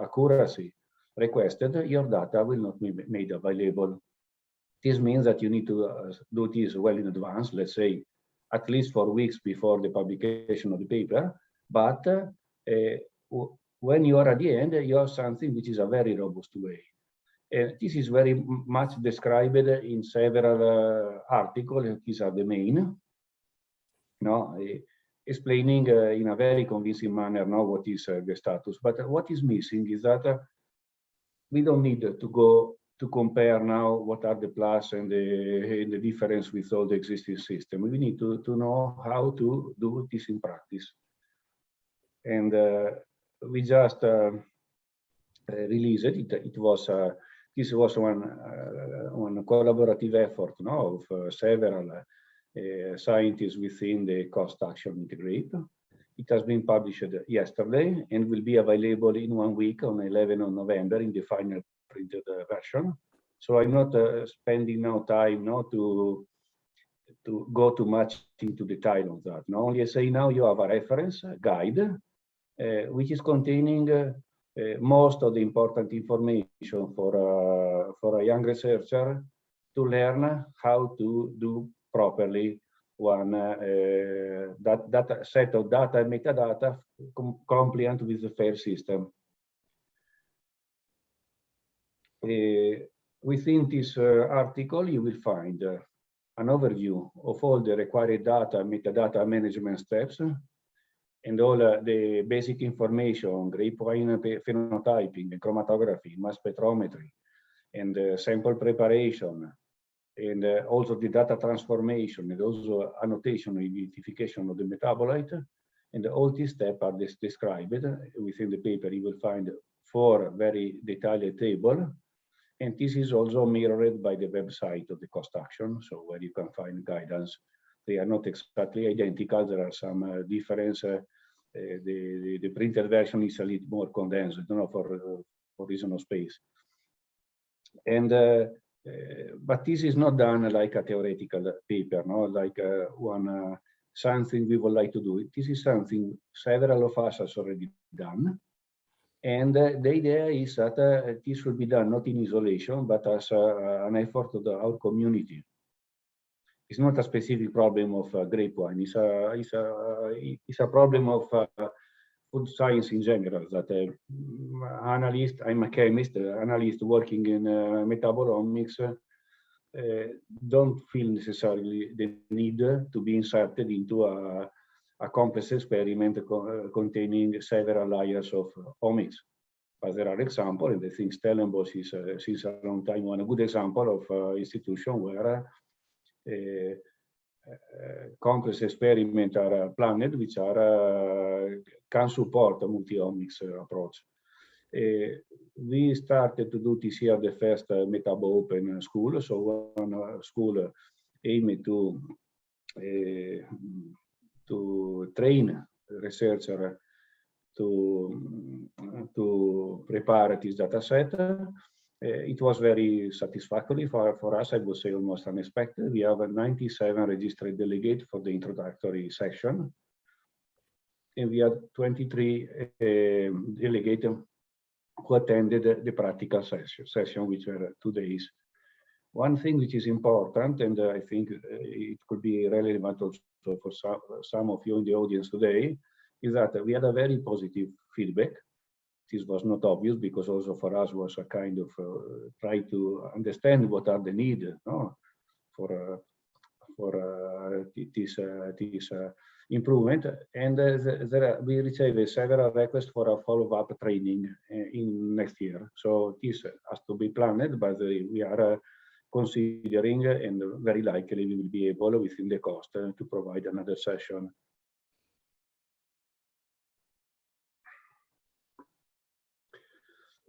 accuracy requested, your data will not be made available. This means that you need to do this well in advance, let's say at least 4 weeks before the publication of the paper. But when you are at the end, you have something which is a very robust way. This is very much described in several articles. These are the main, explaining in a very convincing manner what is the status. But what is missing is that we don't need to go to compare now what are the plus and the difference with all the existing system. We need to know how to do this in practice. And we just released it. This was one collaborative effort of several scientists within the cost action INTEGRAPE. It has been published yesterday and will be available in 1 week on 11th of November in the final printed version. So I'm not spending now time to go too much into detail on that. Now only I say now you have a reference guide which is containing most of the important information for a young researcher to learn how to do properly one set of data and metadata compliant with the FAIR system. Within this article, you will find an overview of all the required data and metadata management steps and all the basic information, grapevine phenotyping, and chromatography, mass spectrometry, and sample preparation, and also the data transformation, and also annotation and identification of the metabolite. And all these steps are described within the paper. You will find 4 very detailed tables. And this is also mirrored by the website of the cost action, so where you can find guidance. They are not exactly identical. There are some difference. The printed version is a little more condensed, for reason of space. And but this is not done like a theoretical paper, like something we would like to do. This is something several of us has already done. And the idea is that this should be done not in isolation, but as an effort of our community. It's not a specific problem of grapevine. It's a problem of food science in general. That analyst, I'm a chemist, analyst working in metabolomics, don't feel necessarily the need to be inserted into a complex experiment containing several layers of omics. But there are examples, and I think Stellenbosch is since a long time one a good example of institution where complex experiments are planned, which are can support a multi-omics approach. We started to do this year the first Metabo Open school, so one school aimed to train researcher to prepare this data set. It was very satisfactory for us, I would say almost unexpected. We have 97 registered delegates for the introductory section. And we had 23 delegates who attended the practical session, which were 2 days. One thing which is important, and I think it could be relevant also for some of you in the audience today, is that we had a very positive feedback. This was not obvious because also for us was a kind of try to understand what are the needs for this improvement. And we received several requests for a follow-up training in next year. So this has to be planned, but we are considering, and very likely we will be able within the cost to provide another session.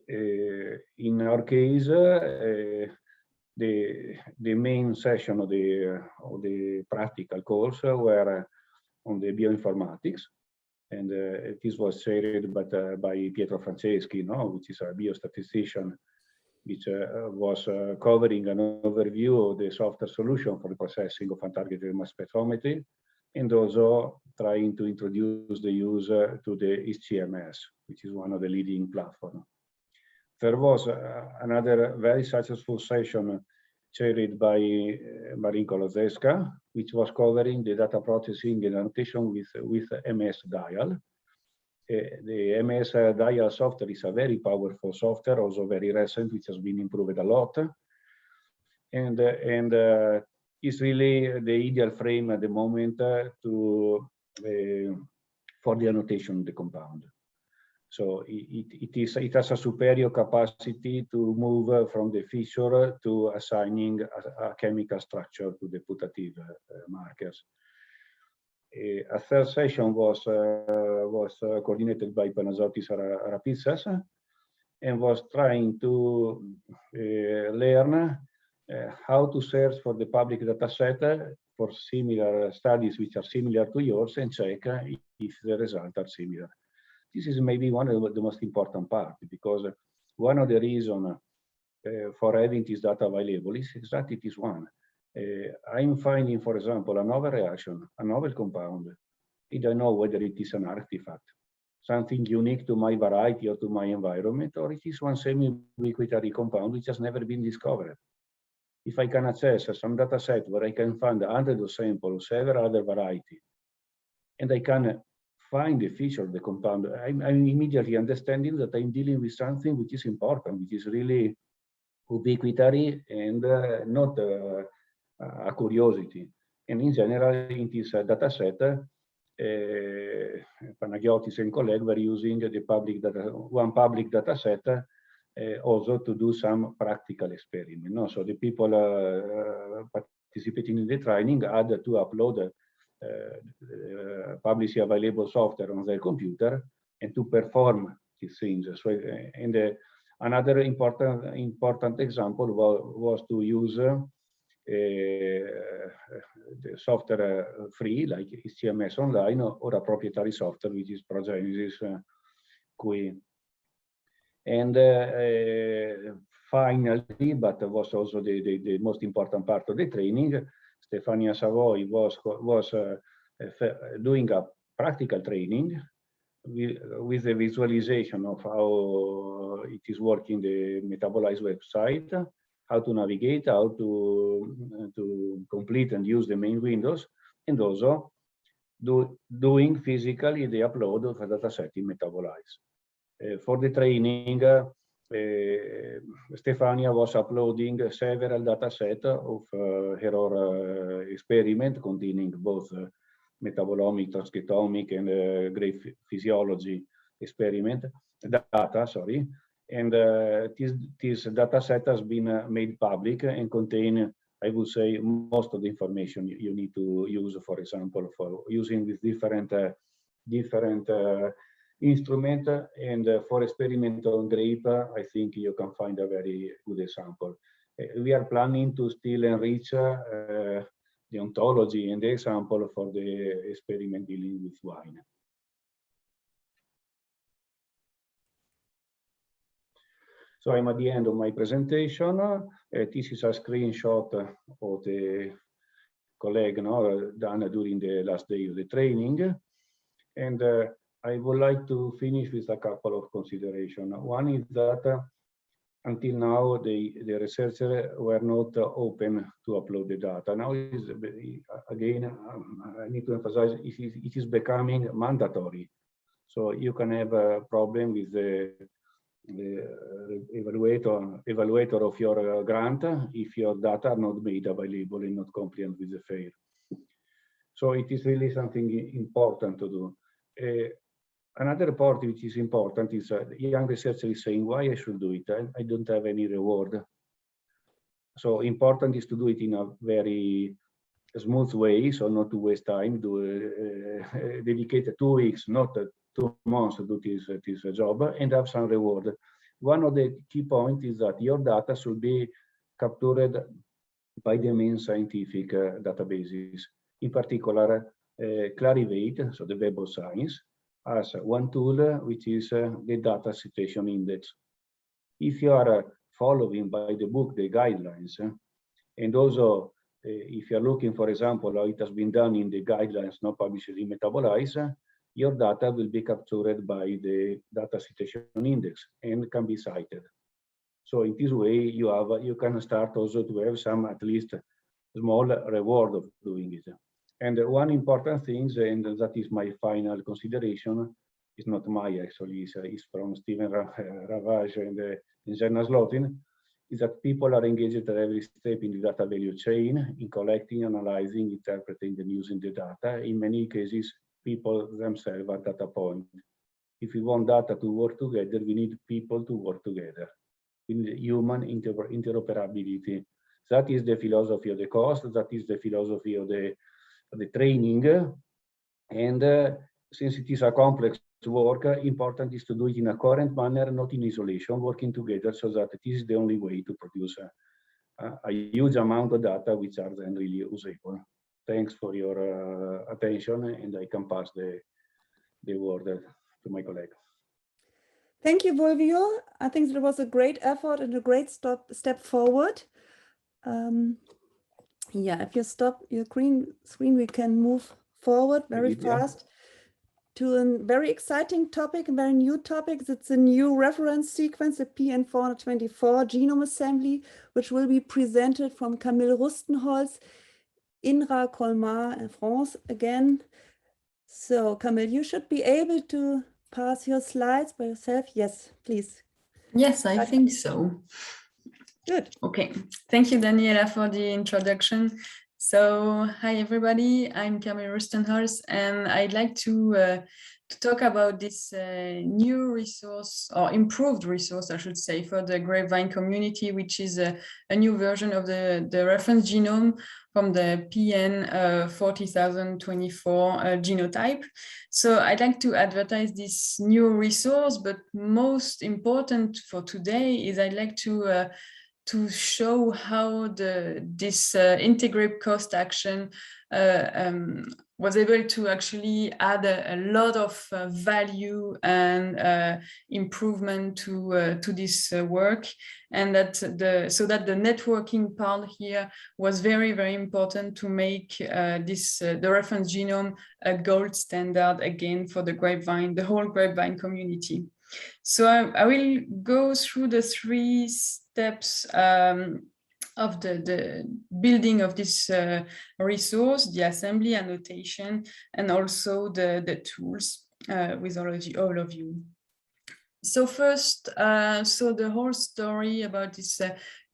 In our case, the main session of the practical course were on the bioinformatics, and this was shared by Pietro Franceschi, which is a biostatistician, which was covering an overview of the software solution for the processing of untargeted mass spectrometry, and also trying to introduce the user to the ISGBP, which is one of the leading platforms. There was another very successful session chaired by Marin Kolodzeska, which was covering the data processing and annotation with MS Dial. The MS Dial software is a very powerful software, also very recent, which has been improved a lot. And is really the ideal frame at the moment for the annotation of the compound. So it has a superior capacity to move from the feature to assigning a chemical structure to the putative markers. A third session was coordinated by Panagiotis Arapitsas and was trying to learn how to search for the public data set for similar studies which are similar to yours and check if the results are similar. This is maybe one of the most important parts, because one of the reasons for having this data available is exactly this one. I'm finding, for example, a novel reaction, a novel compound. I don't know whether it is an artifact, something unique to my variety or to my environment, or it is one semi-ubiquitary compound which has never been discovered. If I can access some data set where I can find hundreds of samples, several other varieties, and I can find the feature of the compound, I'm immediately understanding that I'm dealing with something which is important, which is really ubiquitary and not a curiosity. And in general, in this data set, Panagiotis and colleagues were using the one public data set also to do some practical experiment. So the people participating in the training had to upload publicly available software on their computer and to perform these things. So, and another important example was to use the software free, like HTMS Online, or a proprietary software, which is Progenesis QE. And finally, but was also the most important part of the training, Stefania Savoi was doing a practical training with the visualization of how it is working the Metabolize website, how to navigate, how to complete and use the main windows, and also doing physically the upload of a dataset in Metabolize. For the training, Stefania was uploading several datasets of her experiment containing both metabolomic, transcriptomic, and grape physiology experiment data, sorry, and this data set has been made public and contain, I would say, most of the information you need to use, for example, for using this different instrument, and for experiment on grape, I think you can find a very good example. We are planning to still enrich the ontology and the example for the experiment dealing with wine. So I'm at the end of my presentation. This is a screenshot of the colleague done during the last day of the training. And I would like to finish with a couple of considerations. One is that until now, the researchers were not open to upload the data. Now, again, I need to emphasize, it is becoming mandatory. So you can have a problem with the evaluator of your grant if your data are not made available and not compliant with the FAIR. So it is really something important to do. Another part which is important is young researcher is saying, why I should do it? I don't have any reward. So important is to do it in a very smooth way, so not to waste time, dedicate 2 weeks, not 2 months to do this job, and have some reward. One of the key points is that your data should be captured by the main scientific databases. In particular, Clarivate, so the Web of Science, as one tool, which is the data citation index. If you are following by the book the guidelines, and also if you're looking, for example, how it has been done in the guidelines not published in Metabolize, your data will be captured by the data citation index and can be cited. So in this way, you can start also to have some, at least, small reward of doing it. And one important thing, and that is my final consideration, is not my actually, is from Stephen Ravage and Jana Zlotin, is that people are engaged at every step in the data value chain, in collecting, analyzing, interpreting, and using the data. In many cases, people themselves are data point. If we want data to work together, we need people to work together. We need human interoperability. That is the philosophy of the cost, that is the philosophy of the training, and since it is a complex work, important is to do it in a coherent manner, not in isolation, working together, so that this is the only way to produce a huge amount of data which are then really usable. Thanks for your attention, and I can pass the word to my colleague. Thank you, Fulvio. I think it was a great effort and a great step forward. Yeah, if you stop your screen, we can move forward very fast to a very exciting topic, a very new topic. It's a new reference sequence, the PN424 genome assembly, which will be presented from Camille Rustenholz, INRA Colmar in France again. So Camille, you should be able to pass your slides by yourself. Yes, please. Yes, I think so. Good. Okay, thank you, Daniela, for the introduction. So, hi everybody, I'm Camille Rustenholz, and I'd like to talk about this new resource, or improved resource, I should say, for the Grapevine community, which is a new version of the reference genome from the PN 40024 genotype. So I'd like to advertise this new resource, but most important for today is I'd like to show how this INTEGRAPE cost action was able to actually add a lot of value and improvement to this work, and that so that the networking part here was very, very important to make the reference genome a gold standard again for the Grapevine, the whole Grapevine community. So I will go through the 3 steps of the building of this resource, the assembly, annotation, and also the tools with all of you. So first, so the whole story about this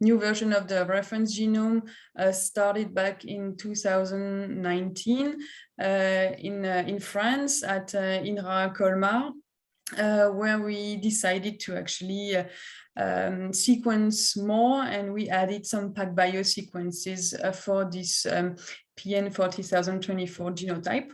new version of the reference genome started back in 2019 in France at INRA Colmar. where we decided to actually sequence more, and we added some PacBio sequences for this PN 40024 genotype.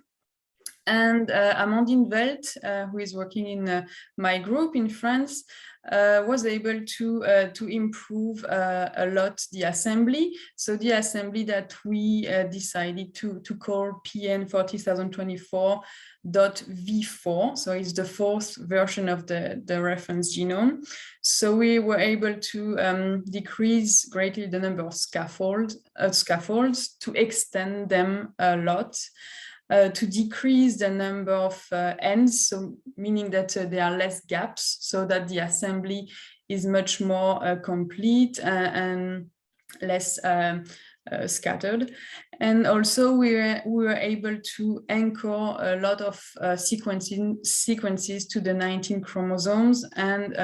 And Amandine Welt, who is working in my group in France, was able to improve a lot the assembly. So the assembly that we decided to call PN 40024.v4. So it's the fourth version of the reference genome. So we were able to decrease greatly the number of scaffolds to extend them a lot. To decrease the number of ends, so meaning that there are less gaps, so that the assembly is much more complete and less scattered. And also we were able to anchor a lot of sequences to the 19 chromosomes, and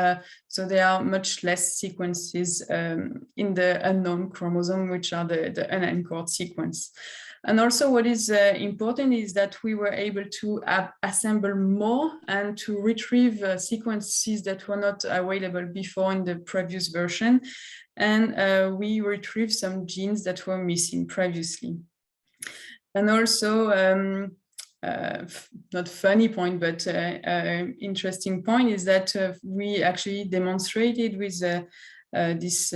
so there are much less sequences in the unknown chromosome, which are the unanchored sequence. And also what is important is that we were able to assemble more and to retrieve sequences that were not available before in the previous version. And we retrieved some genes that were missing previously. And also, not funny point, but interesting point is that we actually demonstrated with this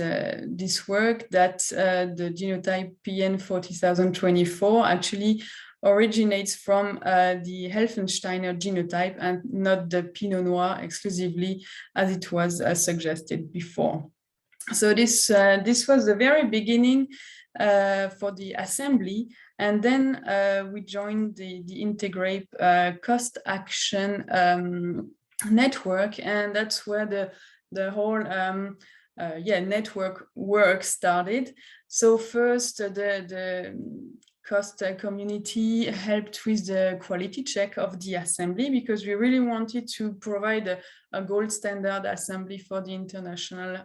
work that the genotype PN 40024 actually originates from the Helfensteiner genotype and not the Pinot Noir exclusively, as it was suggested before. So this was the very beginning for the assembly, and then we joined the INTEGRAPE cost action network, and that's where the whole network work started. So first, the cost community helped with the quality check of the assembly, because we really wanted to provide a gold standard assembly for the international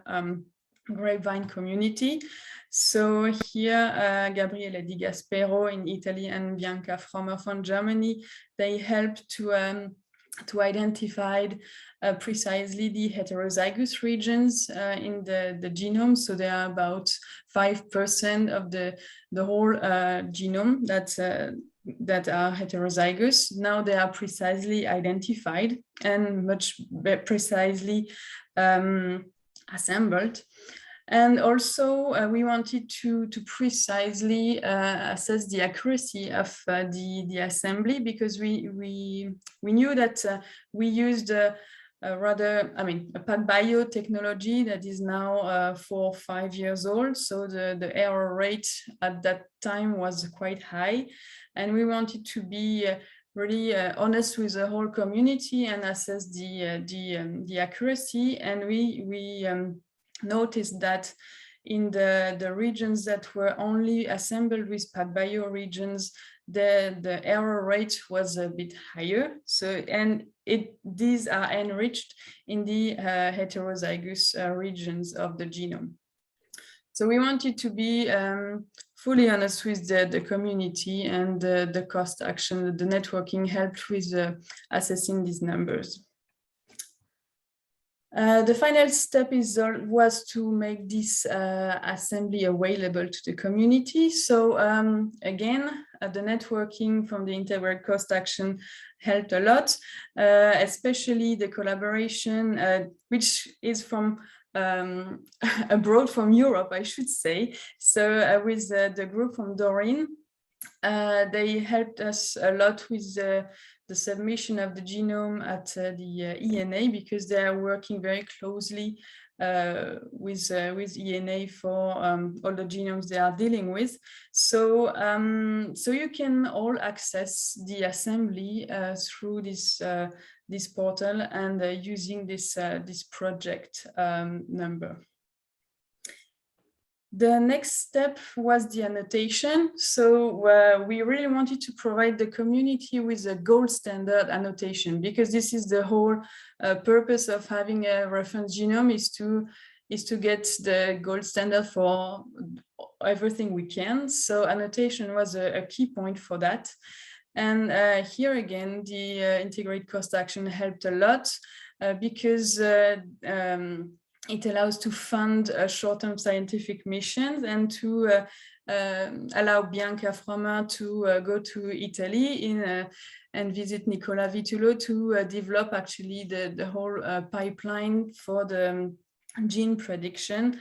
Grapevine community. So here, Gabriele Di Gaspero in Italy and Bianca Frommer from Germany, they helped to identify precisely the heterozygous regions in the genome. So there are about 5% of the whole genome that are heterozygous. Now they are precisely identified and much precisely assembled. And also we wanted to precisely assess the accuracy of the assembly, because we knew that we used a PacBio technology that is now 4 or 5 years old. So the error rate at that time was quite high. And we wanted to be really honest with the whole community and assess the accuracy. And we noticed that in the regions that were only assembled with PacBio regions, the error rate was a bit higher. So, and these are enriched in the heterozygous regions of the genome. So we wanted to be fully honest with the community, and the cost action, the networking helped with assessing these numbers. The final step was to make this assembly available to the community. So again, the networking from the INTEGRAPE cost action helped a lot, especially the collaboration, which is from abroad, from Europe, I should say. So with the group from Doreen, they helped us a lot with the submission of the genome at the ENA, because they are working very closely with ENA for all the genomes they are dealing with. So so you can all access the assembly through this portal and using this project number. The next step was the annotation. So we really wanted to provide the community with a gold standard annotation, because this is the whole purpose of having a reference genome, is to get the gold standard for everything we can. So annotation was a key point for that. And here again, the integrate cost action helped a lot because it allows to fund short-term scientific missions and to allow Bianca Frommer to go to Italy and visit Nicola Vitullo to develop actually the whole pipeline for the gene prediction,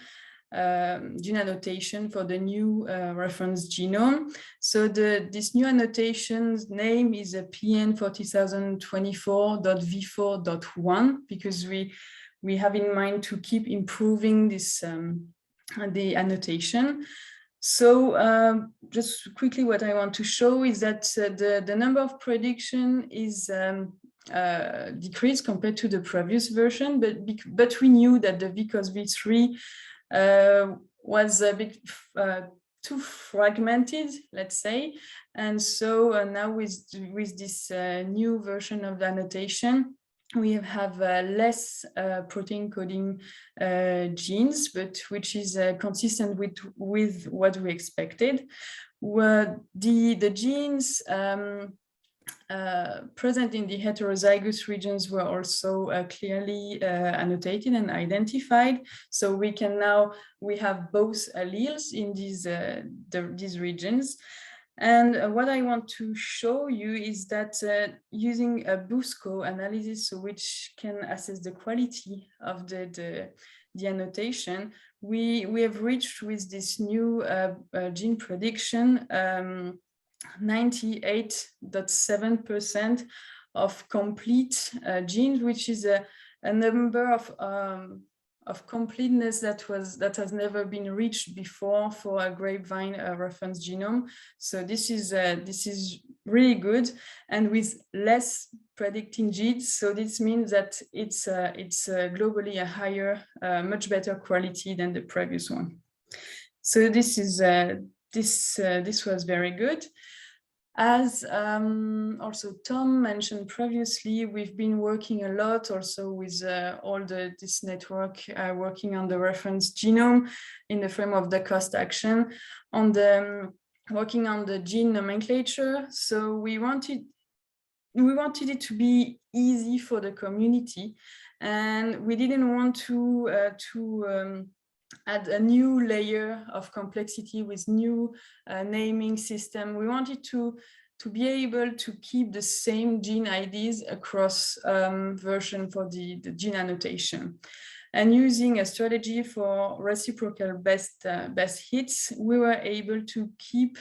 gene annotation for the new reference genome. So this new annotation's name is a PN 40024.v4.1 because we have in mind to keep improving this the annotation. So just quickly, what I want to show is that the number of prediction is decreased compared to the previous version, but we knew that the VCOS v3 was a bit too fragmented, let's say, and so now with this new version of the annotation, we have less protein coding genes, but which is consistent with what we expected. Where the genes present in the heterozygous regions were also clearly annotated and identified. So we have both alleles in these regions. And what I want to show you is that using a BUSCO analysis, which can assess the quality of the annotation, we have reached with this new gene prediction 98.7% of complete genes, which is a number of completeness that has never been reached before for a Grapevine reference genome. So this is really good, and with less predicting genes. So this means that it's globally a higher, much better quality than the previous one. So this is this was very good. As also Tom mentioned previously, we've been working a lot also with all this network working on the reference genome in the frame of the cost action, on working on the gene nomenclature. So we wanted it to be easy for the community, and we didn't want to add a new layer of complexity with new naming system. We wanted to be able to keep the same gene IDs across version for the gene annotation. And using a strategy for reciprocal best hits, we were able to keep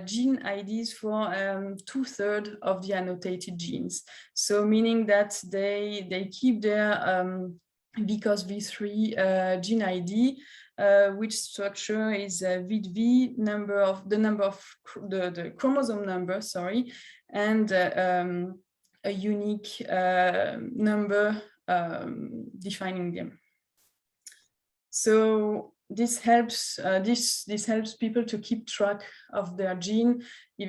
gene IDs for 2/3 of the annotated genes. So meaning that they keep their VCOS v3 gene ID, which structure is VIDV, the chromosome number, sorry, and a unique number defining them. So this helps people to keep track of their gene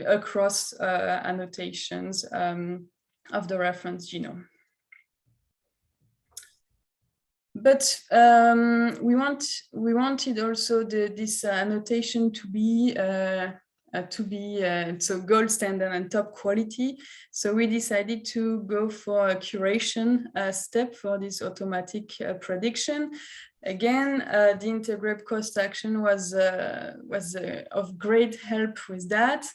across annotations of the reference genome. But we wanted also this annotation to be so gold standard and top quality. So we decided to go for a curation step for this automatic prediction. Again, the INTEGRAPE cost action was of great help with that.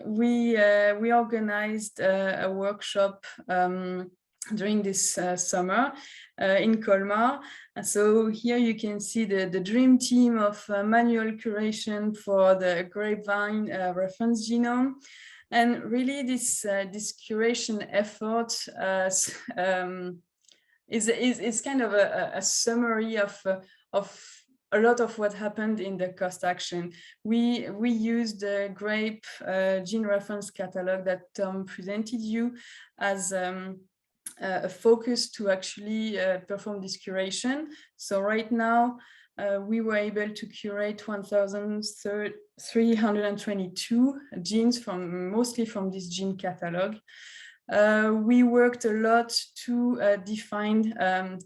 We organized a workshop during this summer in Colmar. So here you can see the dream team of manual curation for the Grapevine reference genome. And really this curation effort is kind of a summary of a lot of what happened in the cost action. We used the Grape gene reference catalog that Tom presented you as a focus to actually perform this curation. So right now, we were able to curate 1,322 genes mostly from this gene catalog. We worked a lot to define,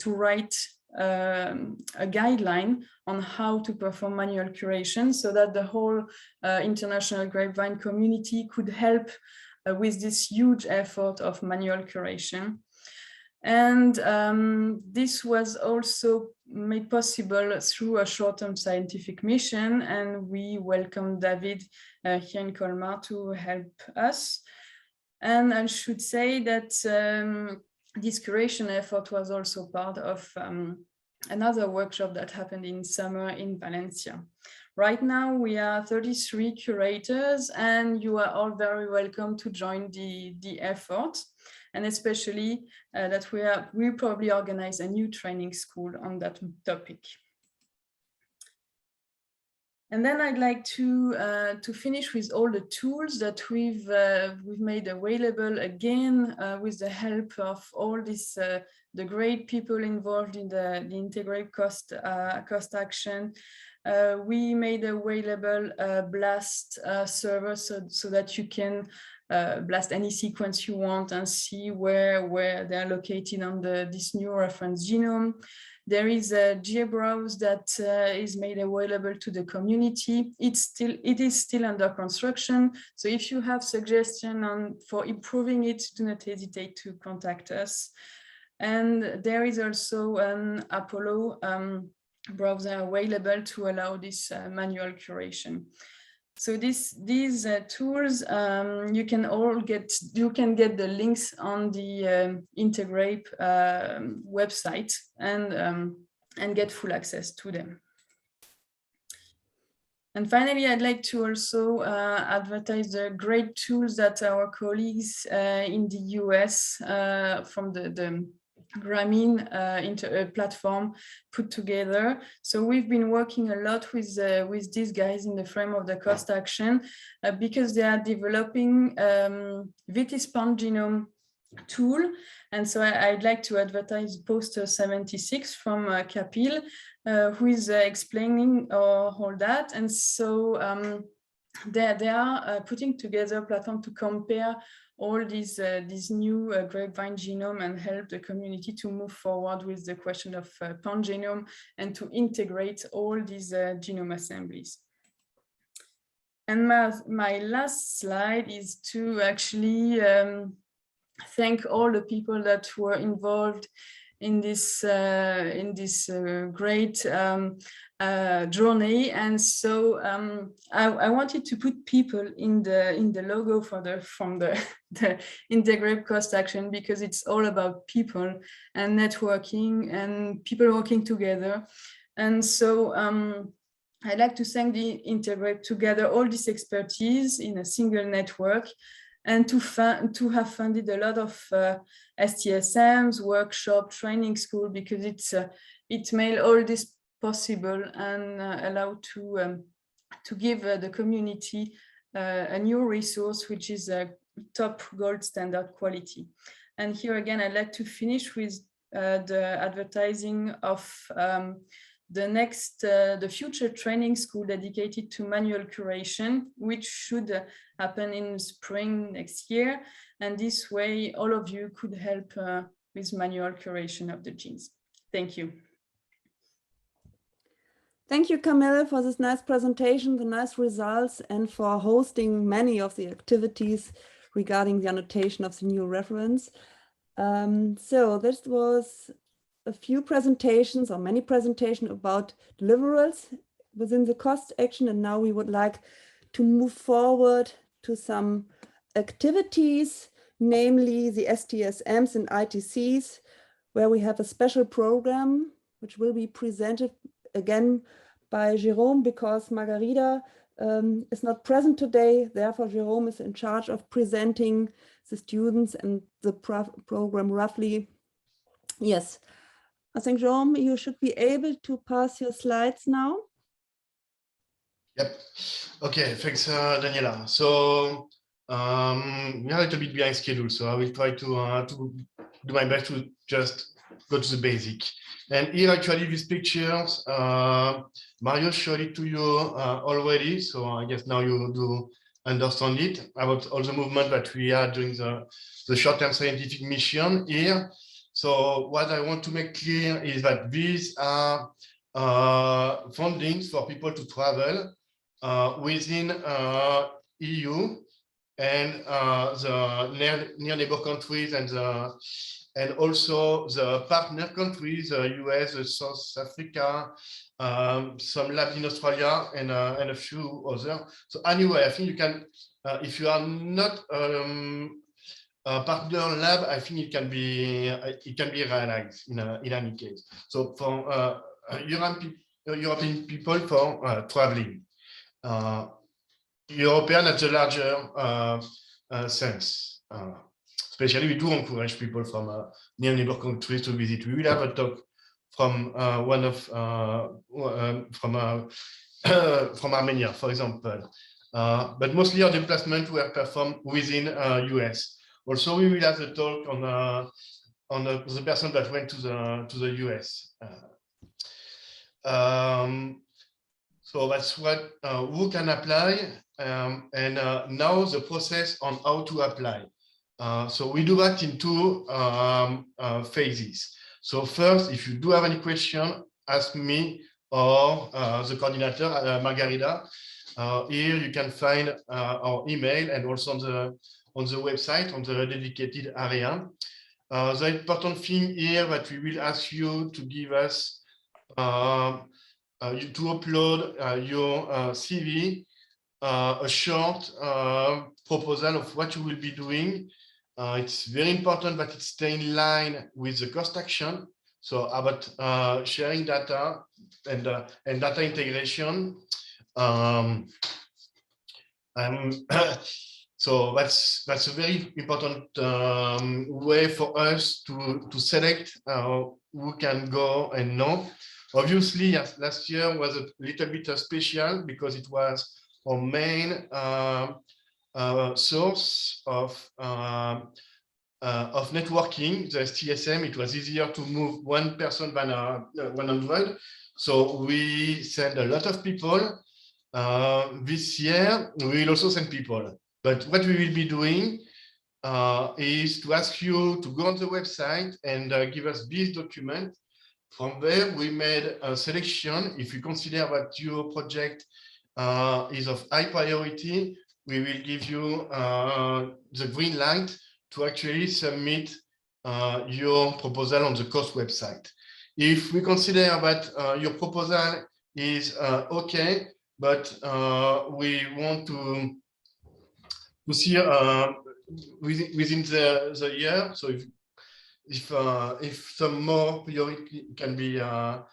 to write a guideline on how to perform manual curation so that the whole international grapevine community could help with this huge effort of manual curation. And this was also made possible through a short-term scientific mission, and we welcome David here in Colmar to help us. And I should say that this curation effort was also part of another workshop that happened in summer in Valencia. Right now we are 33 curators, and you are all very welcome to join the effort. And especially that we'll probably organize a new training school on that topic. And then I'd like to finish with all the tools that we've made available again with the help of all this the great people involved in the INTEGRAPE cost action. We made available a BLAST server so that you can blast any sequence you want and see where they're located on this new reference genome. There is a GeoBrowse that is made available to the community. It is still under construction. So if you have suggestions for improving it, do not hesitate to contact us. And there is also an Apollo browser available to allow this manual curation. So these tools you can get the links on the INTEGRAPE website and get full access to them. And finally, I'd like to also advertise the great tools that our colleagues in the US from the Grameen platform put together. So we've been working a lot with these guys in the frame of the cost action because they are developing VT genome tool. And so I'd like to advertise poster 76 from Kapil, who is explaining all that. And so they are putting together a platform to compare all these new grapevine genome and help the community to move forward with the question of pangenome and to integrate all these genome assemblies. And my last slide is to actually thank all the people that were involved in this great journey. And so I wanted to put people in the logo from the INTEGRAPE cost action, because it's all about people and networking and people working together. And so I'd like to thank the INTEGRAPE to gather all this expertise in a single network, and to have funded a lot of STSMs, workshop, training school, because it made all this possible and allow to give the community a new resource, which is a top gold standard quality. And here again, I'd like to finish with the advertising of the future training school dedicated to manual curation, which should happen in spring next year. And this way, all of you could help with manual curation of the genes. Thank you. Thank you, Camille, for this nice presentation, the nice results, and for hosting many of the activities regarding the annotation of the new reference. So this was a few presentations, or many presentations, about deliverables within the cost action, and now we would like to move forward to some activities, namely the STSMs and ITCs, where we have a special program which will be presented again by Jérôme, because Margarida is not present today. Therefore, Jérôme is in charge of presenting the students and the program roughly. Yes. I think, Jérôme, you should be able to pass your slides now. Yep. Okay, thanks, Daniela. So we are a little bit behind schedule, so I will try to do my best to just go to the basic. And here, actually, these pictures, Mario showed it to you already, so I guess now you do understand it about all the movement that we had during the short-term scientific mission here. So what I want to make clear is that these are fundings for people to travel within EU and the near neighbor countries and also the partner countries, US, South Africa, some labs in Australia, and a few others. So anyway, I think you can, if you are not a partner lab, I think it can be realized in any case. So for European people for traveling, European at the larger sense. Especially, we do encourage people from near neighbor countries to visit. We will have a talk from one of from Armenia, for example. But mostly our displacements were performed within US. Also, we will have the talk on the person that went to the US. So that's what who can apply, and now the process on how to apply. So we do that in two phases. So first, if you do have any question, ask me or the coordinator, Margarida. Here you can find our email and also on the website, on the dedicated area. The important thing here that we will ask you to give us, to upload your CV, a short proposal of what you will be doing. It's very important that it stay in line with the cost action. So about sharing data and data integration. So that's a very important way for us to select who can go and no. Obviously, yes, last year was a little bit special because it was our main source of networking. The STSM, it was easier to move one person than 100. So we send a lot of people. This year, we will also send people. But what we will be doing is to ask you to go on the website and give us this document. From there, we made a selection. If you consider that your project is of high priority, we will give you the green light to actually submit your proposal on the cost website. If we consider that your proposal is okay, but we want to see within the year, so if some more priority can be done,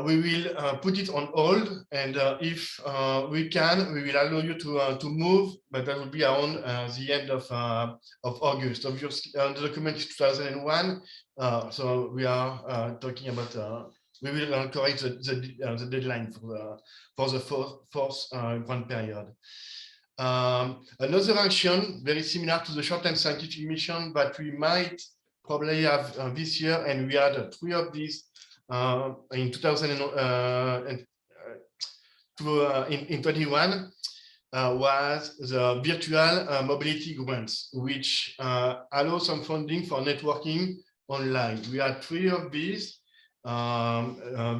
we will put it on hold, and if we can, we will allow you to move, but that will be around the end of August. Obviously, the document is 2001, so we are talking about. We will encourage the deadline for the fourth grant period. Another action very similar to the short-term scientific mission, but we might probably have this year, and we had 3 of these in 2021, was the virtual mobility grants, which allow some funding for networking online. We had 3 of these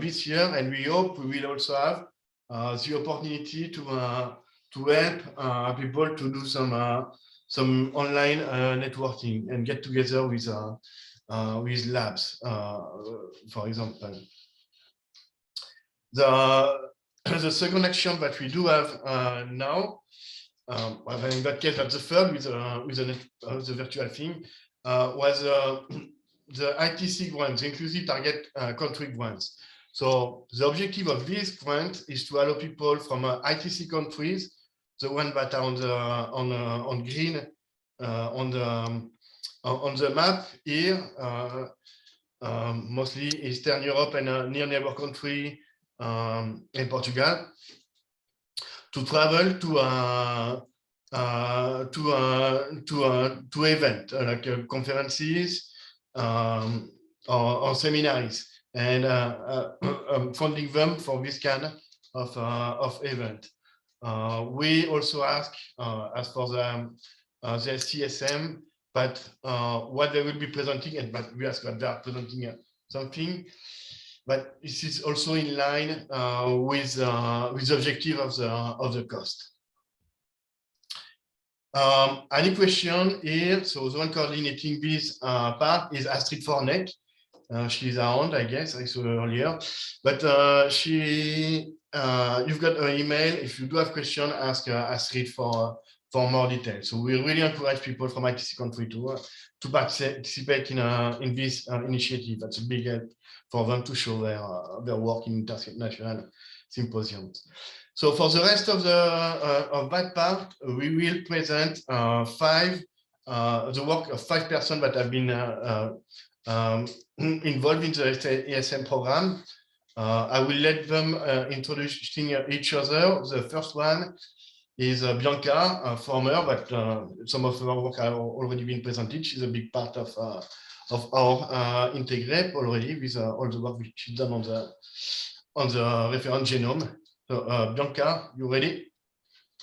this year, and we hope we will also have the opportunity to help people to do some online networking and get together with labs, for example. The second action that we do have now, well, in that case, that's the third with the virtual thing, was the ITC grants, inclusive target country grants. So the objective of this grant is to allow people from ITC countries, the one that are on green on the map here, mostly Eastern Europe and near neighbor country and Portugal, to travel to event like conferences or seminaries, and funding them for this kind of event. We also ask, as for the STSM, but what they will be presenting, but we ask what they are presenting something, but this is also in line with the objective of the cost. Any question here? So the one coordinating this part is Astrid Forneck. She's around, I guess, I saw her earlier. But you've got her email. If you do have questions, ask Astrid for more details. So we really encourage people from ITC country to participate in this initiative. That's a big help for them to show their work in international symposiums. So for the rest of that part, we will present the work of 5 persons that have been involved in the ESM program. I will let them introducing each other. The first one is Bianca, a former, but some of her work have already been presented. She's a big part of our INTEGRAPE already, with all the work she's done on the reference genome. So Bianca, you ready?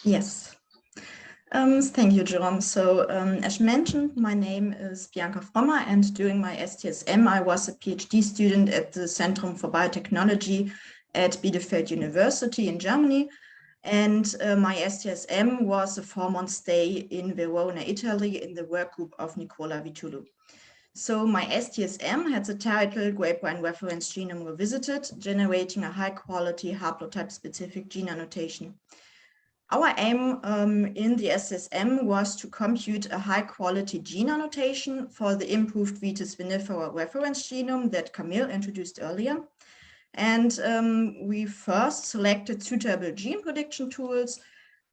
Yes. Thank you, Jerome. So as mentioned, my name is Bianca Frommer, and during my STSM, I was a PhD student at the Centrum for Biotechnology at Bielefeld University in Germany. And my STSM was a 4-month stay in Verona, Italy, in the work group of Nicola Vitulu. So my STSM had the title Grapevine Reference Genome Revisited, generating a high-quality haplotype-specific gene annotation. Our aim in the STSM was to compute a high-quality gene annotation for the improved Vitis vinifera reference genome that Camille introduced earlier. And we first selected suitable gene prediction tools.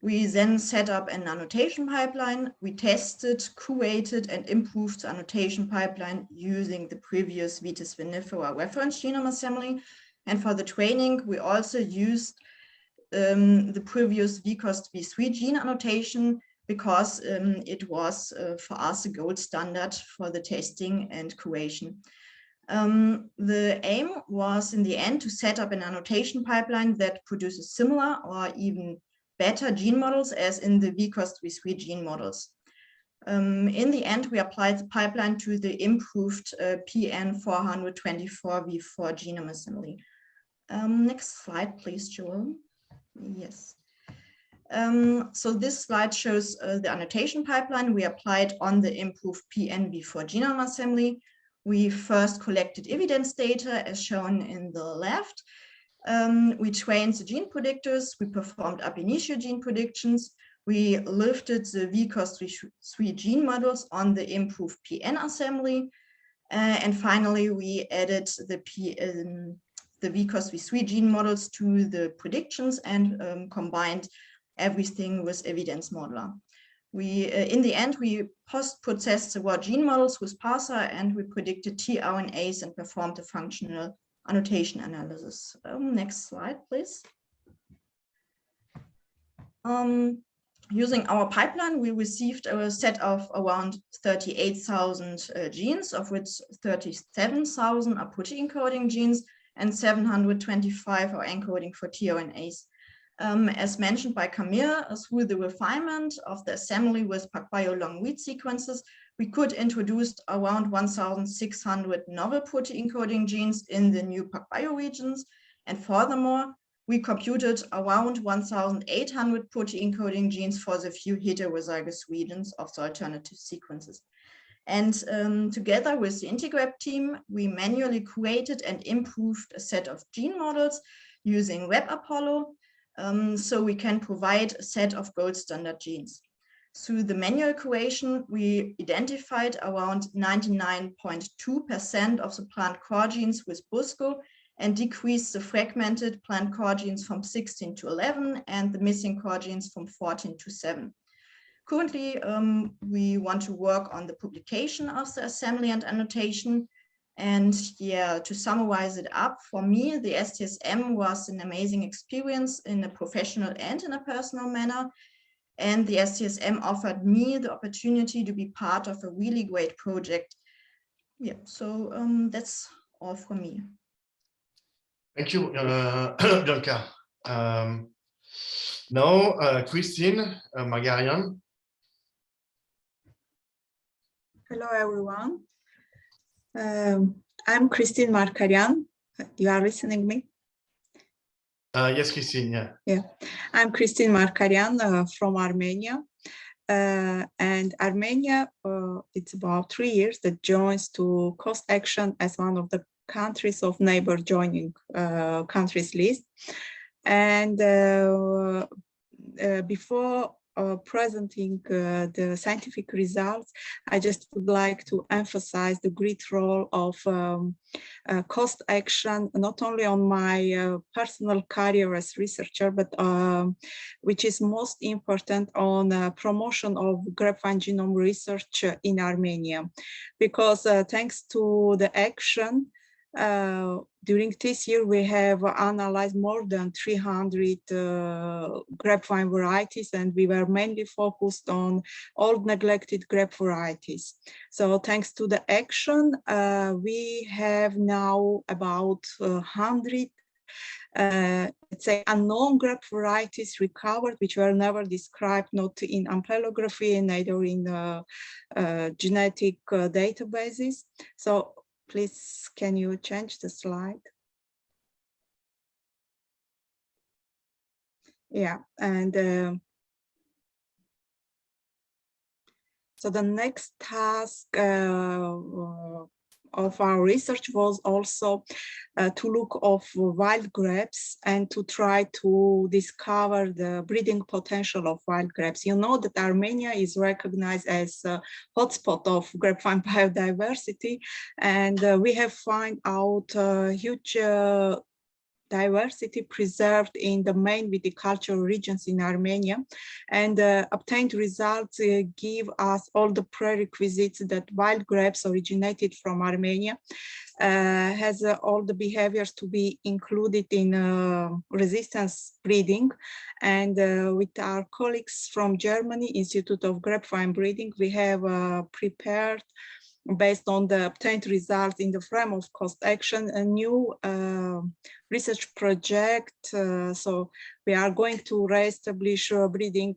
We then set up an annotation pipeline. We tested, curated, and improved the annotation pipeline using the previous Vitis vinifera reference genome assembly. And for the training, we also used the previous VCOST v3 gene annotation because it was for us a gold standard for the testing and curation. The aim was in the end to set up an annotation pipeline that produces similar or even better gene models as in the VCOST v3 gene models. In the end, we applied the pipeline to the improved PN424v4 genome assembly. Next slide, please, Joel. Yes. So this slide shows the annotation pipeline we applied on the improved PNV4 genome assembly. We first collected evidence data as shown in the left. We trained the gene predictors. We performed ab initio gene predictions. We lifted the VCOST3 gene models on the improved PN assembly. And finally, we added the VCOST3 gene models to the predictions and combined everything with evidence modeler. In the end, we post-processed the raw gene models with parser, and we predicted tRNAs and performed a functional annotation analysis. Next slide, please. Using our pipeline, we received a set of around 38,000 genes, of which 37,000 are protein encoding genes and 725 are encoding for tRNAs. As mentioned by Camille, through the refinement of the assembly with PacBio long read sequences, we could introduce around 1,600 novel protein encoding genes in the new PacBio regions. And furthermore, we computed around 1,800 protein encoding genes for the few heterozygous regions of the alternative sequences. And together with the INTEGRAPE team, we manually created and improved a set of gene models using WebApollo, so we can provide a set of gold standard genes. Through the manual curation, we identified around 99.2% of the plant core genes with BUSCO and decreased the fragmented plant core genes from 16 to 11 and the missing core genes from 14 to 7. Currently, we want to work on the publication of the assembly and annotation. And yeah, to summarize it up, for me, the STSM was an amazing experience in a professional and in a personal manner. And the STSM offered me the opportunity to be part of a really great project. Yeah, so that's all from me. Thank you, Bianca. Now, Christine Margaryan. Hello, everyone. I'm Christine Margaryan. You are listening me? Yes, Christine, yeah. Yeah, I'm Christine Margaryan from Armenia. And Armenia, it's about 3 years that joins to Cost Action as one of the countries of neighbor joining countries list. And before presenting the scientific results, I just would like to emphasize the great role of cost action, not only on my personal career as researcher, but which is most important on promotion of grapevine genome research in Armenia. Because thanks to the action, during this year, we have analyzed more than 300 grapevine varieties, and we were mainly focused on old neglected grape varieties. So thanks to the action, we have now about 100 let's say unknown grape varieties recovered, which were never described, not in ampelography and neither in genetic databases. So please, can you change the slide? Yeah, and so the next task of our research was also to look of wild grapes and to try to discover the breeding potential of wild grapes. You know that Armenia is recognized as a hotspot of grapevine biodiversity, and we have found out huge diversity preserved in the main viticultural regions in Armenia, and obtained results give us all the prerequisites that wild grapes originated from Armenia has all the behaviors to be included in resistance breeding. And with our colleagues from Germany, Institute of Grapevine Breeding, we have prepared, based on the obtained results in the frame of cost action, a new research project. So we are going to reestablish a breeding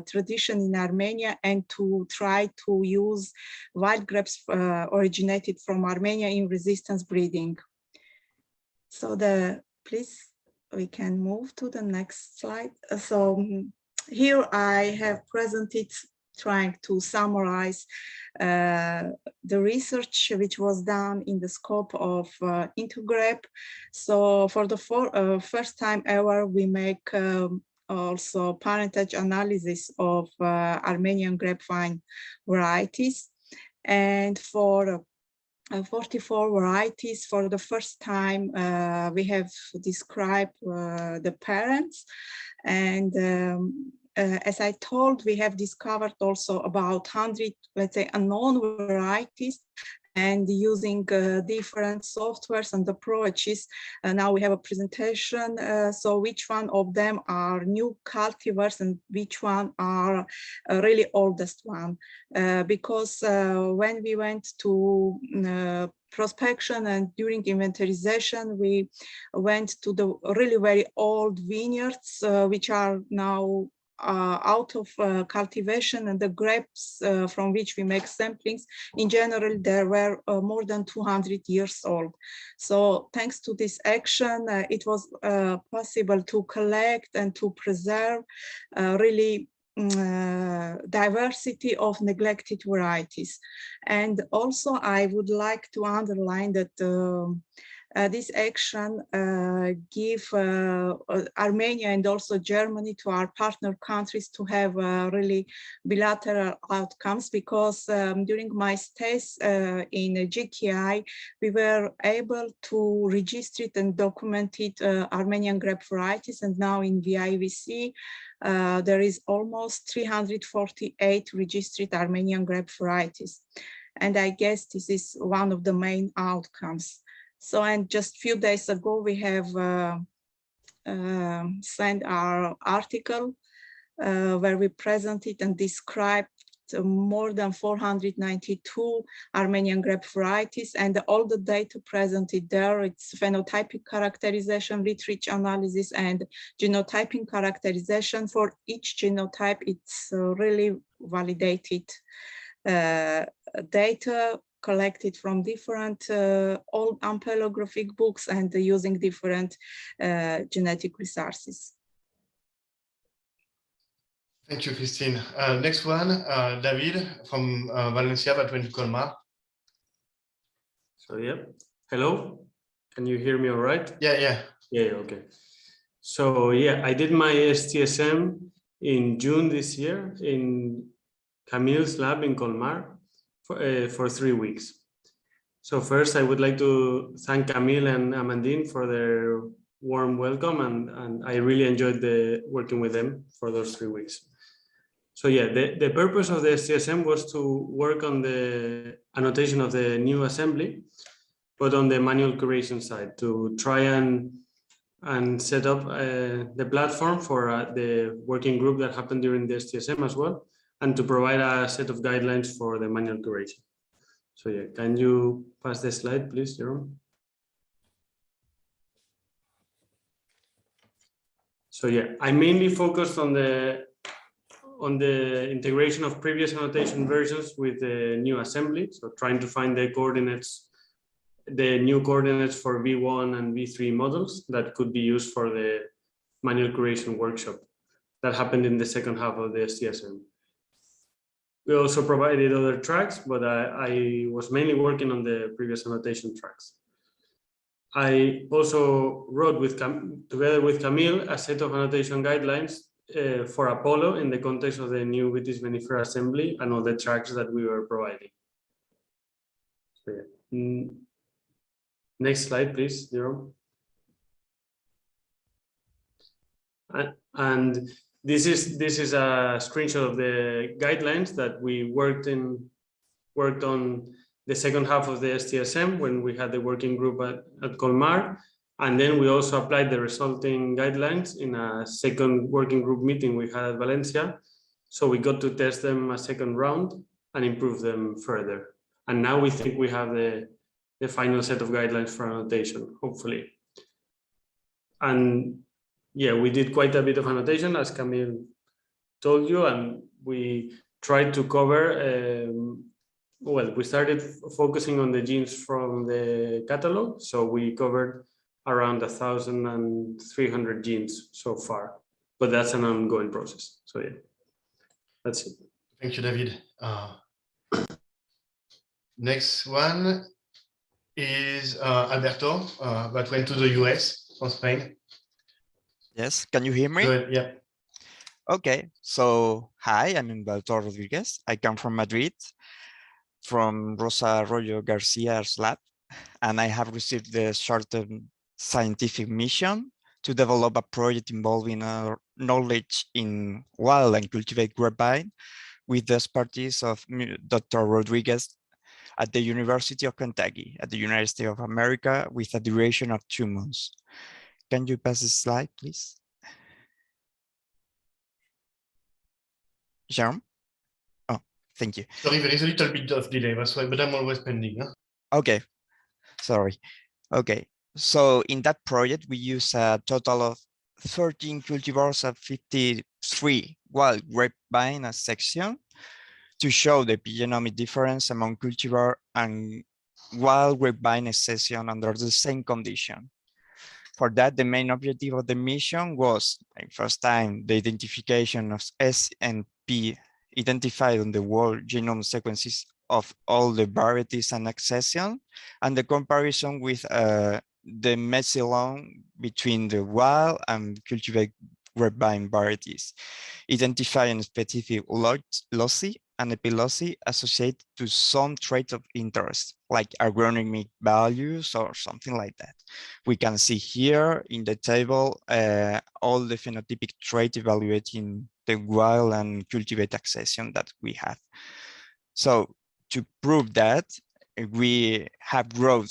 tradition in Armenia and to try to use wild grapes originated from Armenia in resistance breeding. So please, we can move to the next slide. So here I have presented, trying to summarize the research which was done in the scope of INTEGRAPE. So for the first time ever, we make also parentage analysis of Armenian grapevine varieties. And for 44 varieties, for the first time, we have described the parents. And as I told, we have discovered also about 100, let's say, unknown varieties, and using different softwares and approaches. Now we have a presentation. So which one of them are new cultivars and which one are really oldest one? Because when we went to prospection and during inventarization, we went to the really very old vineyards, which are now out of cultivation, and the grapes from which we make samplings, in general, they were more than 200 years old. So thanks to this action, it was possible to collect and to preserve really diversity of neglected varieties. And also I would like to underline that this action give Armenia and also Germany, to our partner countries, to have really bilateral outcomes, because during my stays in GKI, we were able to register and document Armenian grape varieties, and now in VIVC there is almost 348 registered Armenian grape varieties. And I guess this is one of the main outcomes. So, and just a few days ago, we have sent our article where we presented and described more than 492 Armenian grape varieties, and all the data presented there, it's phenotypic characterization, reach analysis, and genotyping characterization. For each genotype, it's really validated. data collected from different old ampelographic books and using different genetic resources. Thank you, Christine. Next one, David from Valencia, but went to Colmar. So yeah, hello, can you hear me all right? Yeah. Okay. So yeah, I did my STSM in June this year in Camille's lab in Colmar for 3 weeks. So first, I would like to thank Camille and Amandine for their warm welcome, and I really enjoyed working with them for those 3 weeks. So yeah, the purpose of the STSM was to work on the annotation of the new assembly, but on the manual curation side, to try and set up the platform for the working group that happened during the STSM as well, and to provide a set of guidelines for the manual curation. So yeah, can you pass the slide, please, Jerome? So yeah, I mainly focused on the integration of previous annotation versions with the new assembly. So trying to find the coordinates, the new coordinates for V1 and V3 models that could be used for the manual curation workshop that happened in the second half of the STSM. We also provided other tracks, but I was mainly working on the previous annotation tracks. I also wrote together with Camille a set of annotation guidelines for Apollo in the context of the new Vitis vinifera assembly and all the tracks that we were providing. So, yeah. Next slide, please, Jerome. And this is a screenshot of the guidelines that we worked on the second half of the STSM when we had the working group at Colmar. And then we also applied the resulting guidelines in a second working group meeting we had at Valencia. So we got to test them a second round and improve them further. And now we think we have the final set of guidelines for annotation, hopefully. And yeah, we did quite a bit of annotation, as Camille told you, and we tried to cover, well, we started focusing on the genes from the catalog. So we covered around 1,300 genes so far, but that's an ongoing process. So yeah, that's it. Thank you, David. Next one is Alberto, that went to the US from Spain. Yes, can you hear me? Go ahead, yeah. Okay, so hi, I'm Alberto Rodríguez. I come from Madrid, from Rosa Royo Garcia's lab, and I have received the short-term scientific mission to develop a project involving knowledge in wild and cultivate grapevine with the expertise of Dr. Rodríguez at the University of Kentucky, at the United States of America, with a duration of 2 months. Can you pass the slide, please? Jerome? Oh, thank you. Sorry, there is a little bit of delay, that's why, but I'm always pending. Huh? Okay, sorry. Okay, so in that project, we use a total of 13 cultivars of 53 wild grapevine as section to show the epigenomic difference among cultivar and wild grapevine section under the same condition. For that, the main objective of the mission was, first time, the identification of S and P identified on the whole genome sequences of all the varieties and accession, and the comparison with the methylome between the wild and cultivated grapevine varieties, identifying specific loci and epiloci associated to some traits of interest, like agronomic values or something like that. We can see here in the table all the phenotypic traits evaluating the wild and cultivated accession that we have. So to prove that, we have brought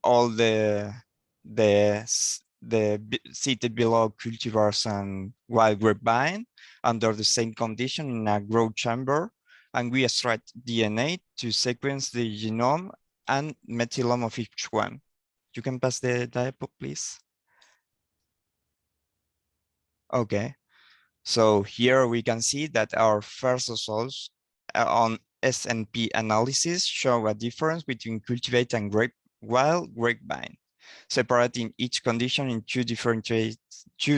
all the seated below cultivars and wild grapevine under the same condition in a grow chamber, and we extract DNA to sequence the genome and methylome of each one. You can pass the diapo, please. Okay, so here we can see that our first results on SNP analysis show a difference between cultivate and wild grapevine, separating each condition in two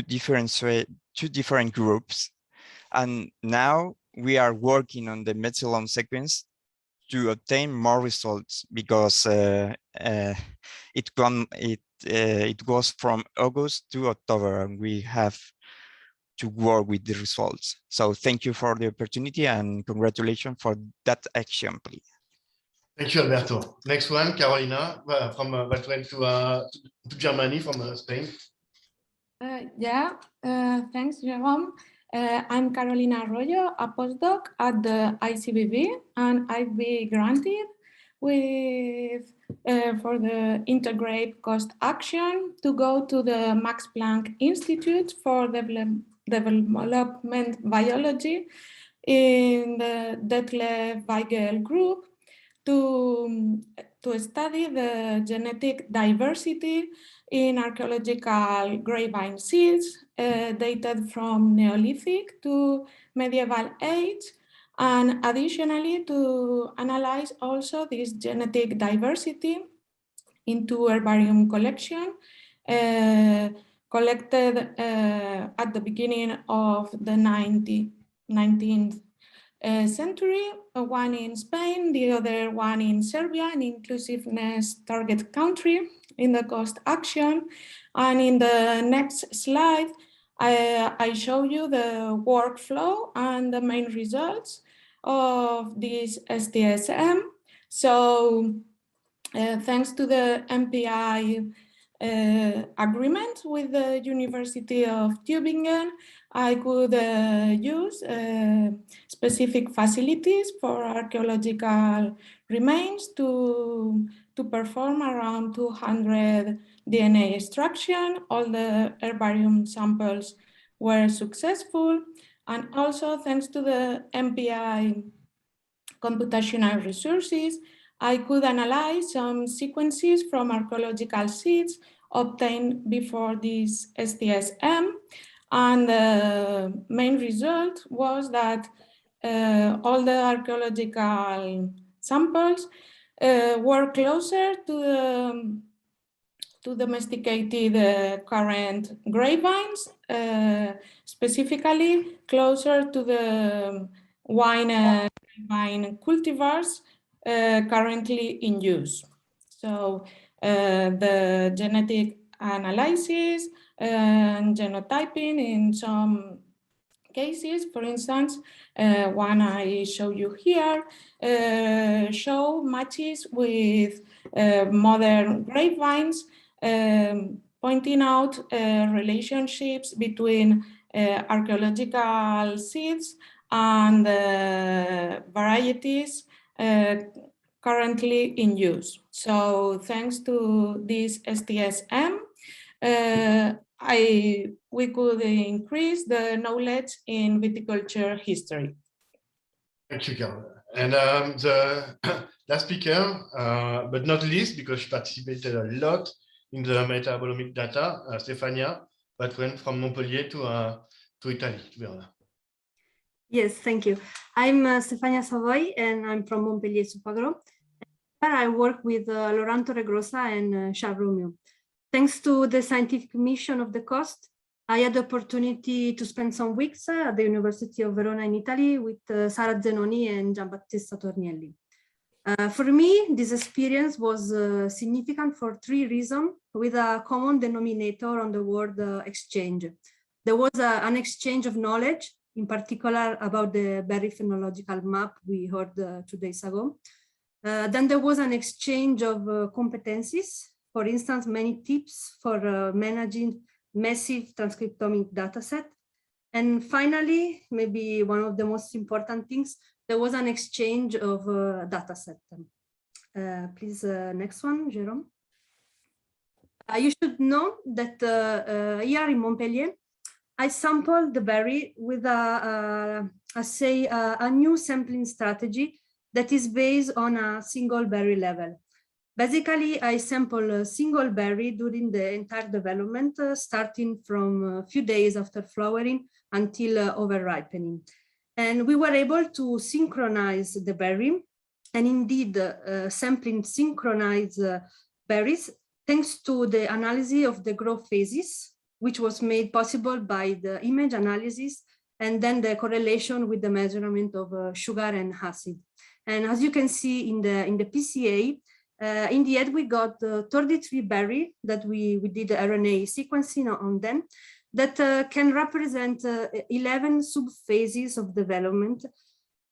different groups. And now we are working on the methylome sequence to obtain more results, because it goes from August to October, and we have to work with the results. So thank you for the opportunity and congratulations for that action, please. Thank you, Alberto. Next one, Carolina, from that went to Germany from Spain. Thanks, Jerome. I'm Carolina Arroyo, a postdoc at the ISGBP, and I've been granted with for the INTEGRAPE cost action to go to the Max Planck Institute for Development Biology in the Detlef Weigel group to study the genetic diversity in archaeological grapevine seeds dated from Neolithic to medieval age, and additionally to analyze also this genetic diversity into herbarium collection collected at the beginning of the 19th century, one in Spain, the other one in Serbia, an inclusiveness target country in the cost action. And in the next slide, I show you the workflow and the main results of this STSM. So thanks to the MPI agreement with the University of Tübingen, I could use specific facilities for archaeological remains to perform around 200 DNA extraction. All the herbarium samples were successful. And also thanks to the MPI computational resources, I could analyze some sequences from archaeological seeds obtained before this STSM. And the main result was that all the archaeological samples were closer to domesticated current grapevines, specifically closer to the wine cultivars currently in use. So the genetic analysis and genotyping in some cases, for instance, one I show you here, show matches with modern grapevines, pointing out relationships between archaeological seeds and varieties currently in use. So thanks to this STSM, we could increase the knowledge in viticulture history. Thank you, Carol. And the last speaker, but not least, because she participated a lot in the metabolomic data, Stefania, that went from Montpellier to Italy, to be honest. Yes, thank you. I'm Stefania Savoi, and I'm from Montpellier Supagro. I work with Laurent Torregrossa and Charles Romeo. Thanks to the scientific mission of the cost, I had the opportunity to spend some weeks at the University of Verona in Italy with Sara Zenoni and Giambattista Tornielli. For me, this experience was significant for three reasons, with a common denominator on the word exchange. There was an exchange of knowledge, in particular about the berry phenological map we heard 2 days ago. Then there was an exchange of competencies, for instance, many tips for managing massive transcriptomic dataset. And finally, maybe one of the most important things, there was an exchange of dataset. Please, next one, Jérôme. You should know that here in Montpellier, I sampled the berry with a new sampling strategy that is based on a single berry level. Basically, I sample a single berry during the entire development, starting from a few days after flowering until over ripening. And we were able to synchronize the berry, and indeed sampling synchronized berries thanks to the analysis of the growth phases, which was made possible by the image analysis and then the correlation with the measurement of sugar and acid. And as you can see in the PCA, in the end, we got 33 berry that we did RNA sequencing on them that can represent 11 subphases of development.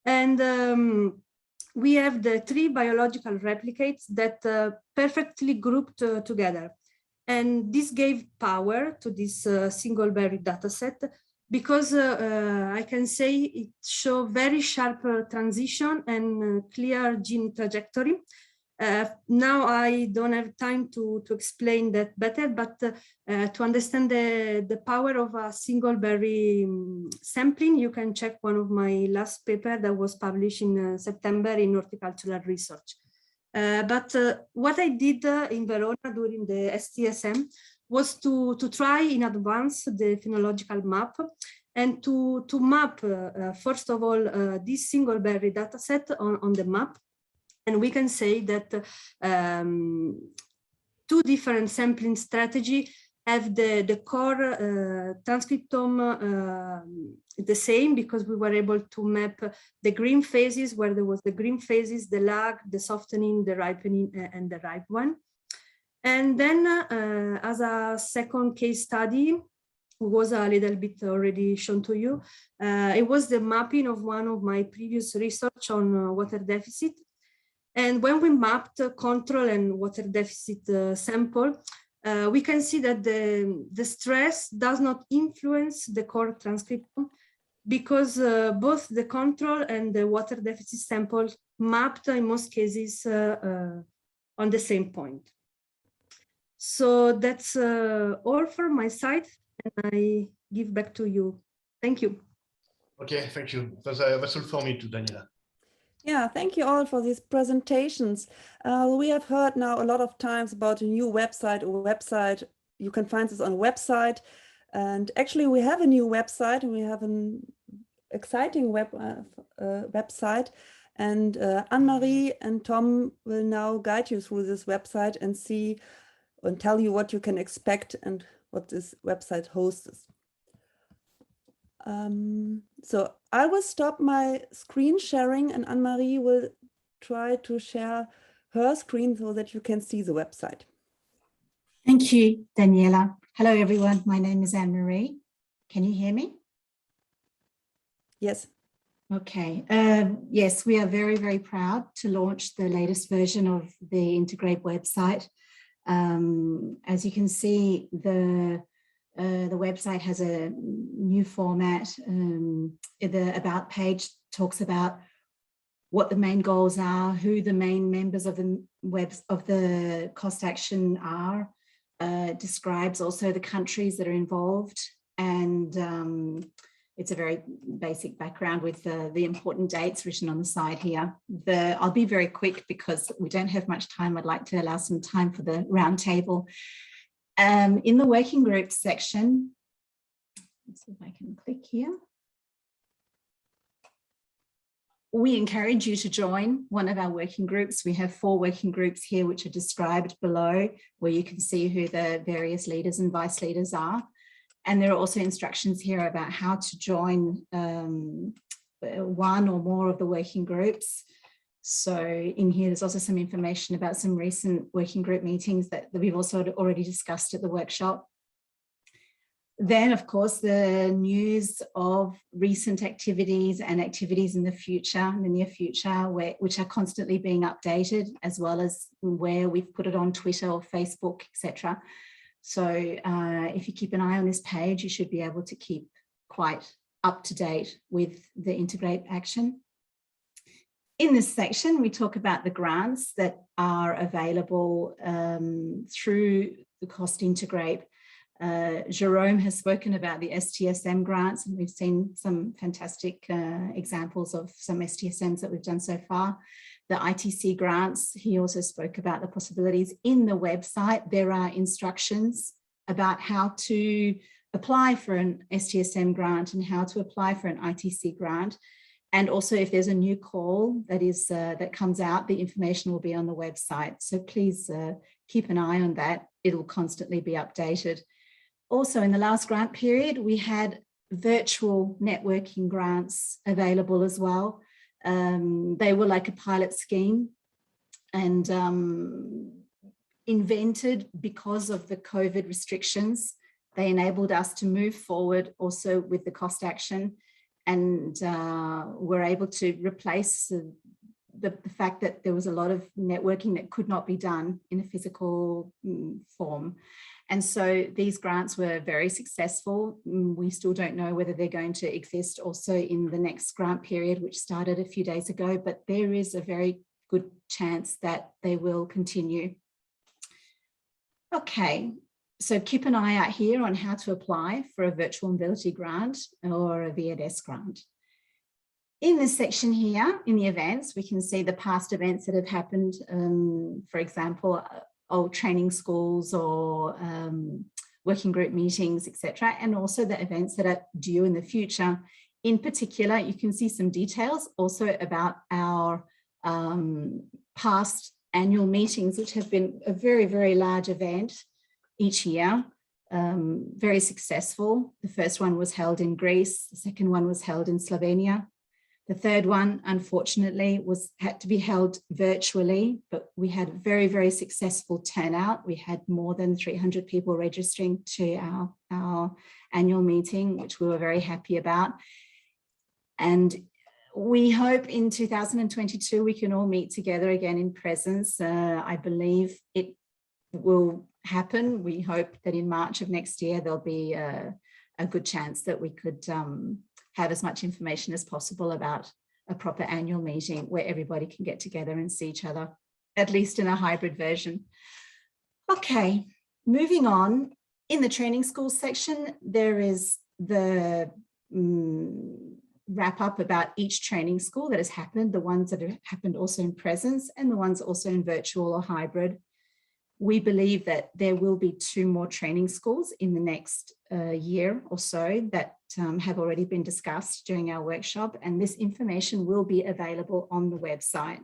And we have the 3 biological replicates that perfectly grouped together. And this gave power to this single berry dataset because I can say it showed very sharp transition and clear gene trajectory. Now I don't have time to explain that better, but to understand the power of a single berry sampling, you can check one of my last paper that was published in September in Horticultural Research. But what I did in Verona during the STSM was to try in advance the phenological map and to map, first of all, this single berry dataset on the map. And we can say that 2 different sampling strategies have the core transcriptome the same, because we were able to map the green phases where there was the green phases, the lag, the softening, the ripening, and the ripe one. And then as a second case study, was a little bit already shown to you. It was the mapping of one of my previous research on water deficit. And when we mapped control and water deficit sample, we can see that the stress does not influence the core transcriptome because both the control and the water deficit sample mapped in most cases on the same point. So that's all from my side, and I give back to you. Thank you. Okay, thank you. That's all for me too, Daniela. Yeah, thank you all for these presentations. We have heard now a lot of times about a new website or website. You can find this on a website. And actually we have a new website, and we have an exciting website. And Anne-Marie and Tom will now guide you through this website and see and tell you what you can expect and what this website hosts. So I will stop my screen sharing, and Anne-Marie will try to share her screen so that you can see the website. Thank you, Daniela. Hello, everyone. My name is Anne-Marie. Can you hear me? Yes. Okay. Yes, we are very, very proud to launch the latest version of the INTEGRAPE website. As you can see, the website has a new format. The About page talks about what the main goals are, who the main members of the cost action are, describes also the countries that are involved, and it's a very basic background with the important dates written on the side here. I'll be very quick because we don't have much time. I'd like to allow some time for the roundtable. In the working groups section, let's see if I can click here. We encourage you to join one of our working groups. We have 4 working groups here, which are described below, where you can see who the various leaders and vice leaders are. And there are also instructions here about how to join one or more of the working groups. So in here, there's also some information about some recent working group meetings that we've also already discussed at the workshop. Then, of course, the news of recent activities and activities in the future, in the near future, which are constantly being updated, as well as where we've put it on Twitter or Facebook, etc. So if you keep an eye on this page, you should be able to keep quite up to date with the INTEGRAPE action. In this section, we talk about the grants that are available through the cost INTEGRAPE. Jerome has spoken about the STSM grants, and we've seen some fantastic examples of some STSMs that we've done so far. The ITC grants, he also spoke about the possibilities. In the website, there are instructions about how to apply for an STSM grant and how to apply for an ITC grant. And also if there's a new call that comes out, the information will be on the website. So please keep an eye on that. It'll constantly be updated. Also in the last grant period, we had virtual networking grants available as well. They were like a pilot scheme and invented because of the COVID restrictions. They enabled us to move forward also with the cost action, and were able to replace the fact that there was a lot of networking that could not be done in a physical form. And so these grants were very successful. We still don't know whether they're going to exist also in the next grant period, which started a few days ago, but there is a very good chance that they will continue. Okay, so keep an eye out here on how to apply for a virtual mobility grant or a VEDS grant. In this section here, in the events, we can see the past events that have happened, for example, old training schools or working group meetings, etc., and also the events that are due in the future. In particular, you can see some details also about our past annual meetings, which have been a very, very large event each year, very successful. The first one was held in Greece, the second one was held in Slovenia. The third one, unfortunately, had to be held virtually, but we had very, very successful turnout. We had more than 300 people registering to our annual meeting, which we were very happy about. And we hope in 2022 we can all meet together again in presence. I believe it will happen. We hope that in March of next year there'll be a good chance that we could have as much information as possible about a proper annual meeting where everybody can get together and see each other, at least in a hybrid version. Okay, moving on. In the training school section, there is the wrap up about each training school that has happened, the ones that have happened also in presence and the ones also in virtual or hybrid. We believe that there will be 2 more training schools in the next year or so that have already been discussed during our workshop, and this information will be available on the website.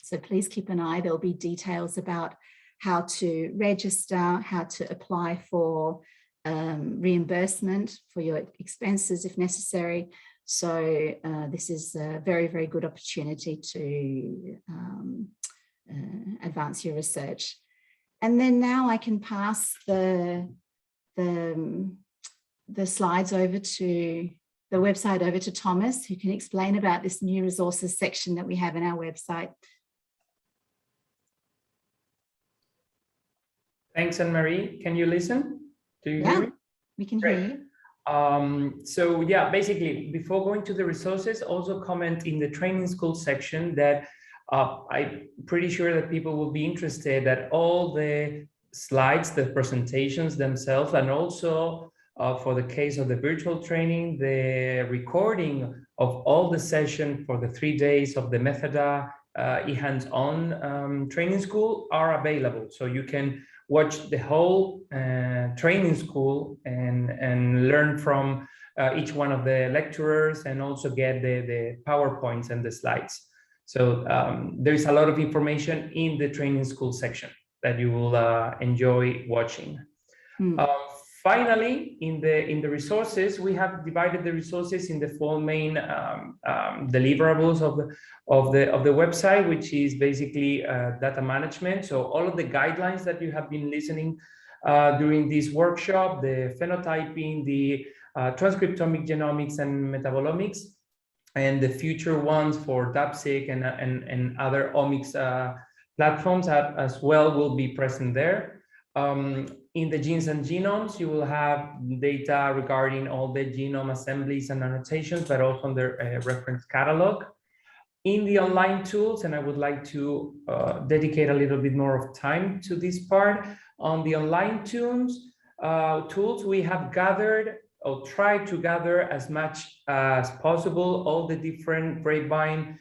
So please keep an eye. There'll be details about how to register, how to apply for reimbursement for your expenses if necessary. So this is a very, very good opportunity to advance your research. And then now I can pass the slides over to the website over to Thomas, who can explain about this new resources section that we have in our website. Thanks, Anne-Marie. Can you listen? Do you hear me? We can hear you. So yeah, basically, before going to the resources, also comment in the training school section that I'm pretty sure that people will be interested that all the slides, the presentations themselves, and also for the case of the virtual training, the recording of all the session for the 3 days of the Methada hands-on training school are available. So you can watch the whole training school and learn from each one of the lecturers and also get the PowerPoints and the slides. So there's a lot of information in the training school section that you will enjoy watching. Finally, in the resources, we have divided the resources in the 4 main deliverables of the website, which is basically data management. So all of the guidelines that you have been listening during this workshop, the phenotyping, the transcriptomic genomics and metabolomics, and the future ones for DAPSIC and other omics platforms as well will be present there. In the genes and genomes, you will have data regarding all the genome assemblies and annotations, but also on the reference catalog. In the online tools, and I would like to dedicate a little bit more of time to this part, on the online tools, we have gathered or tried to gather as much as possible all the different Grapevine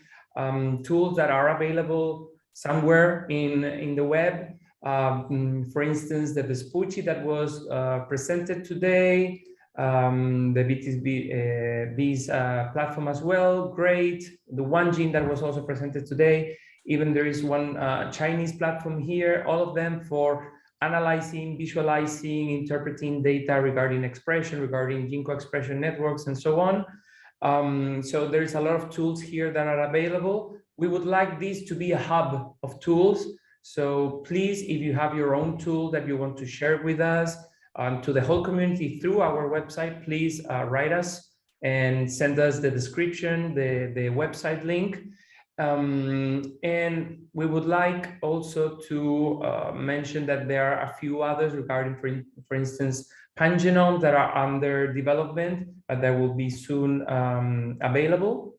tools that are available somewhere in the web. For instance, the Vespucci that was presented today, the BTSB's platform as well, great. The one gene that was also presented today, even there is one Chinese platform here, all of them for analyzing, visualizing, interpreting data regarding expression, regarding gene co-expression networks, and so on. So there's a lot of tools here that are available. We would like this to be a hub of tools. So please, if you have your own tool that you want to share with us, to the whole community through our website, please write us and send us the description, the website link. And we would like also to mention that there are a few others regarding, for instance, Pangenome that are under development, but that will be soon available.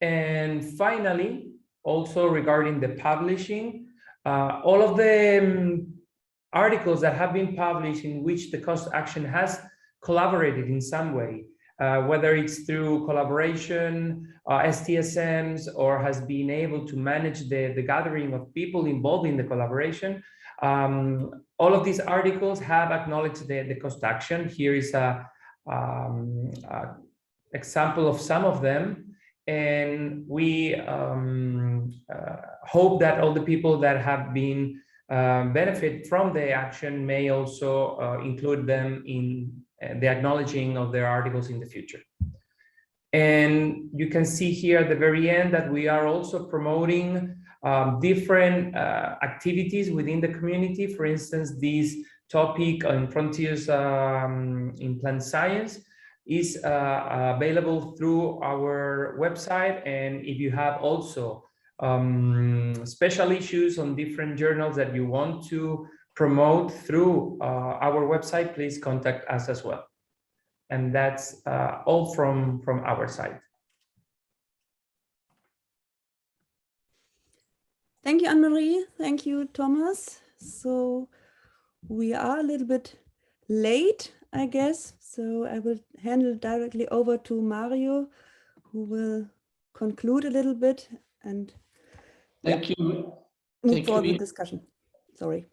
And finally, also regarding the publishing, all of the articles that have been published in which the cost action has collaborated in some way, whether it's through collaboration, STSMs, or has been able to manage the gathering of people involved in the collaboration. All of these articles have acknowledged the cost action. Here is a example of some of them. And we hope that all the people that have been benefit from the action may also include them in the acknowledging of their articles in the future. And you can see here at the very end that we are also promoting different activities within the community. For instance, this topic on frontiers in plant science is available through our website. And if you have also special issues on different journals that you want to promote through our website, please contact us as well. And that's all from our side. Thank you, Anne-Marie. Thank you, Thomas. So we are a little bit late, I guess. So I will hand it directly over to Mario, who will conclude a little bit and Thank you. Move forward with the discussion. Sorry.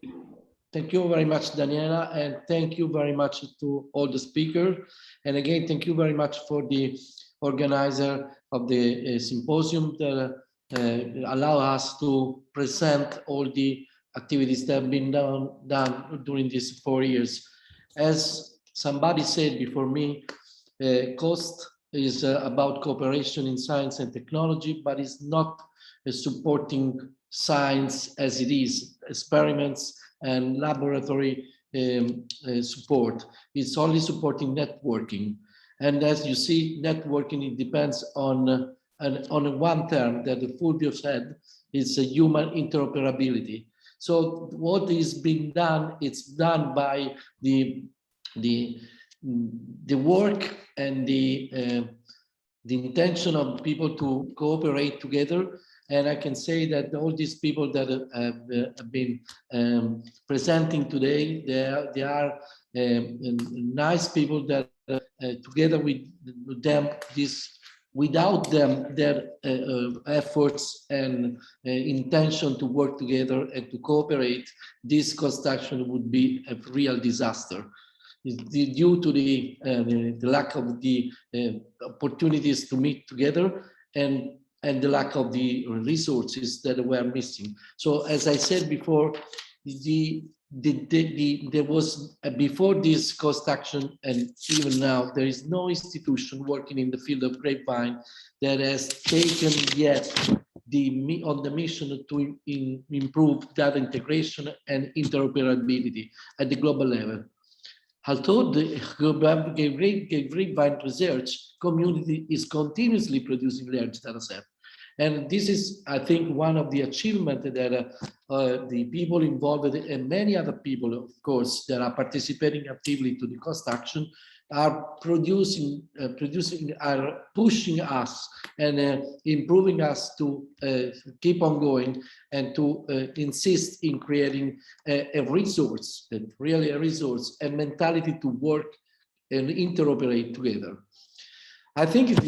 Thank you very much, Daniela, and thank you very much to all the speakers. And again, thank you very much for the organizer of the symposium that allow us to present all the activities that have been done during these 4 years. As somebody said before me, cost is about cooperation in science and technology, but it's not supporting science as it is, experiments and laboratory support. It's only supporting networking. And as you see, networking, it depends on one term that Fulvio said, is a human interoperability. So what is being done, it's done by the work and the intention of people to cooperate together. And I can say that all these people that have been presenting today, they are nice people that together with them, without them, their efforts and intention to work together and to cooperate, this cost action would be a real disaster. Due to the lack of the opportunities to meet together and the lack of the resources that were missing. So as I said before, there was, before this cost action and even now, there is no institution working in the field of Grapevine that has taken yet on the mission to improve data integration and interoperability at the global level. Although the Grapevine research community is continuously producing large data sets. And this is, I think, one of the achievements that the people involved and many other people, of course, that are participating actively to the cost action are are pushing us and improving us to keep on going and to insist in creating a resource, really a resource, a mentality to work and interoperate together. I think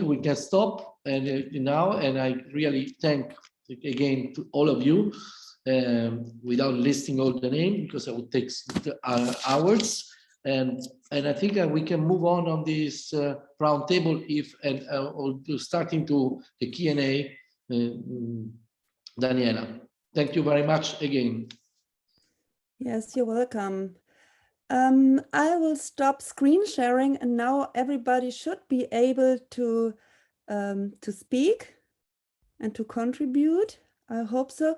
we can stop now, and I really thank again to all of you. without listing all the names, because it would take hours. And I think we can move on this roundtable starting to the Q&A. Daniela, thank you very much again. Yes, you're welcome. I will stop screen sharing, and now everybody should be able to speak and to contribute. I hope so.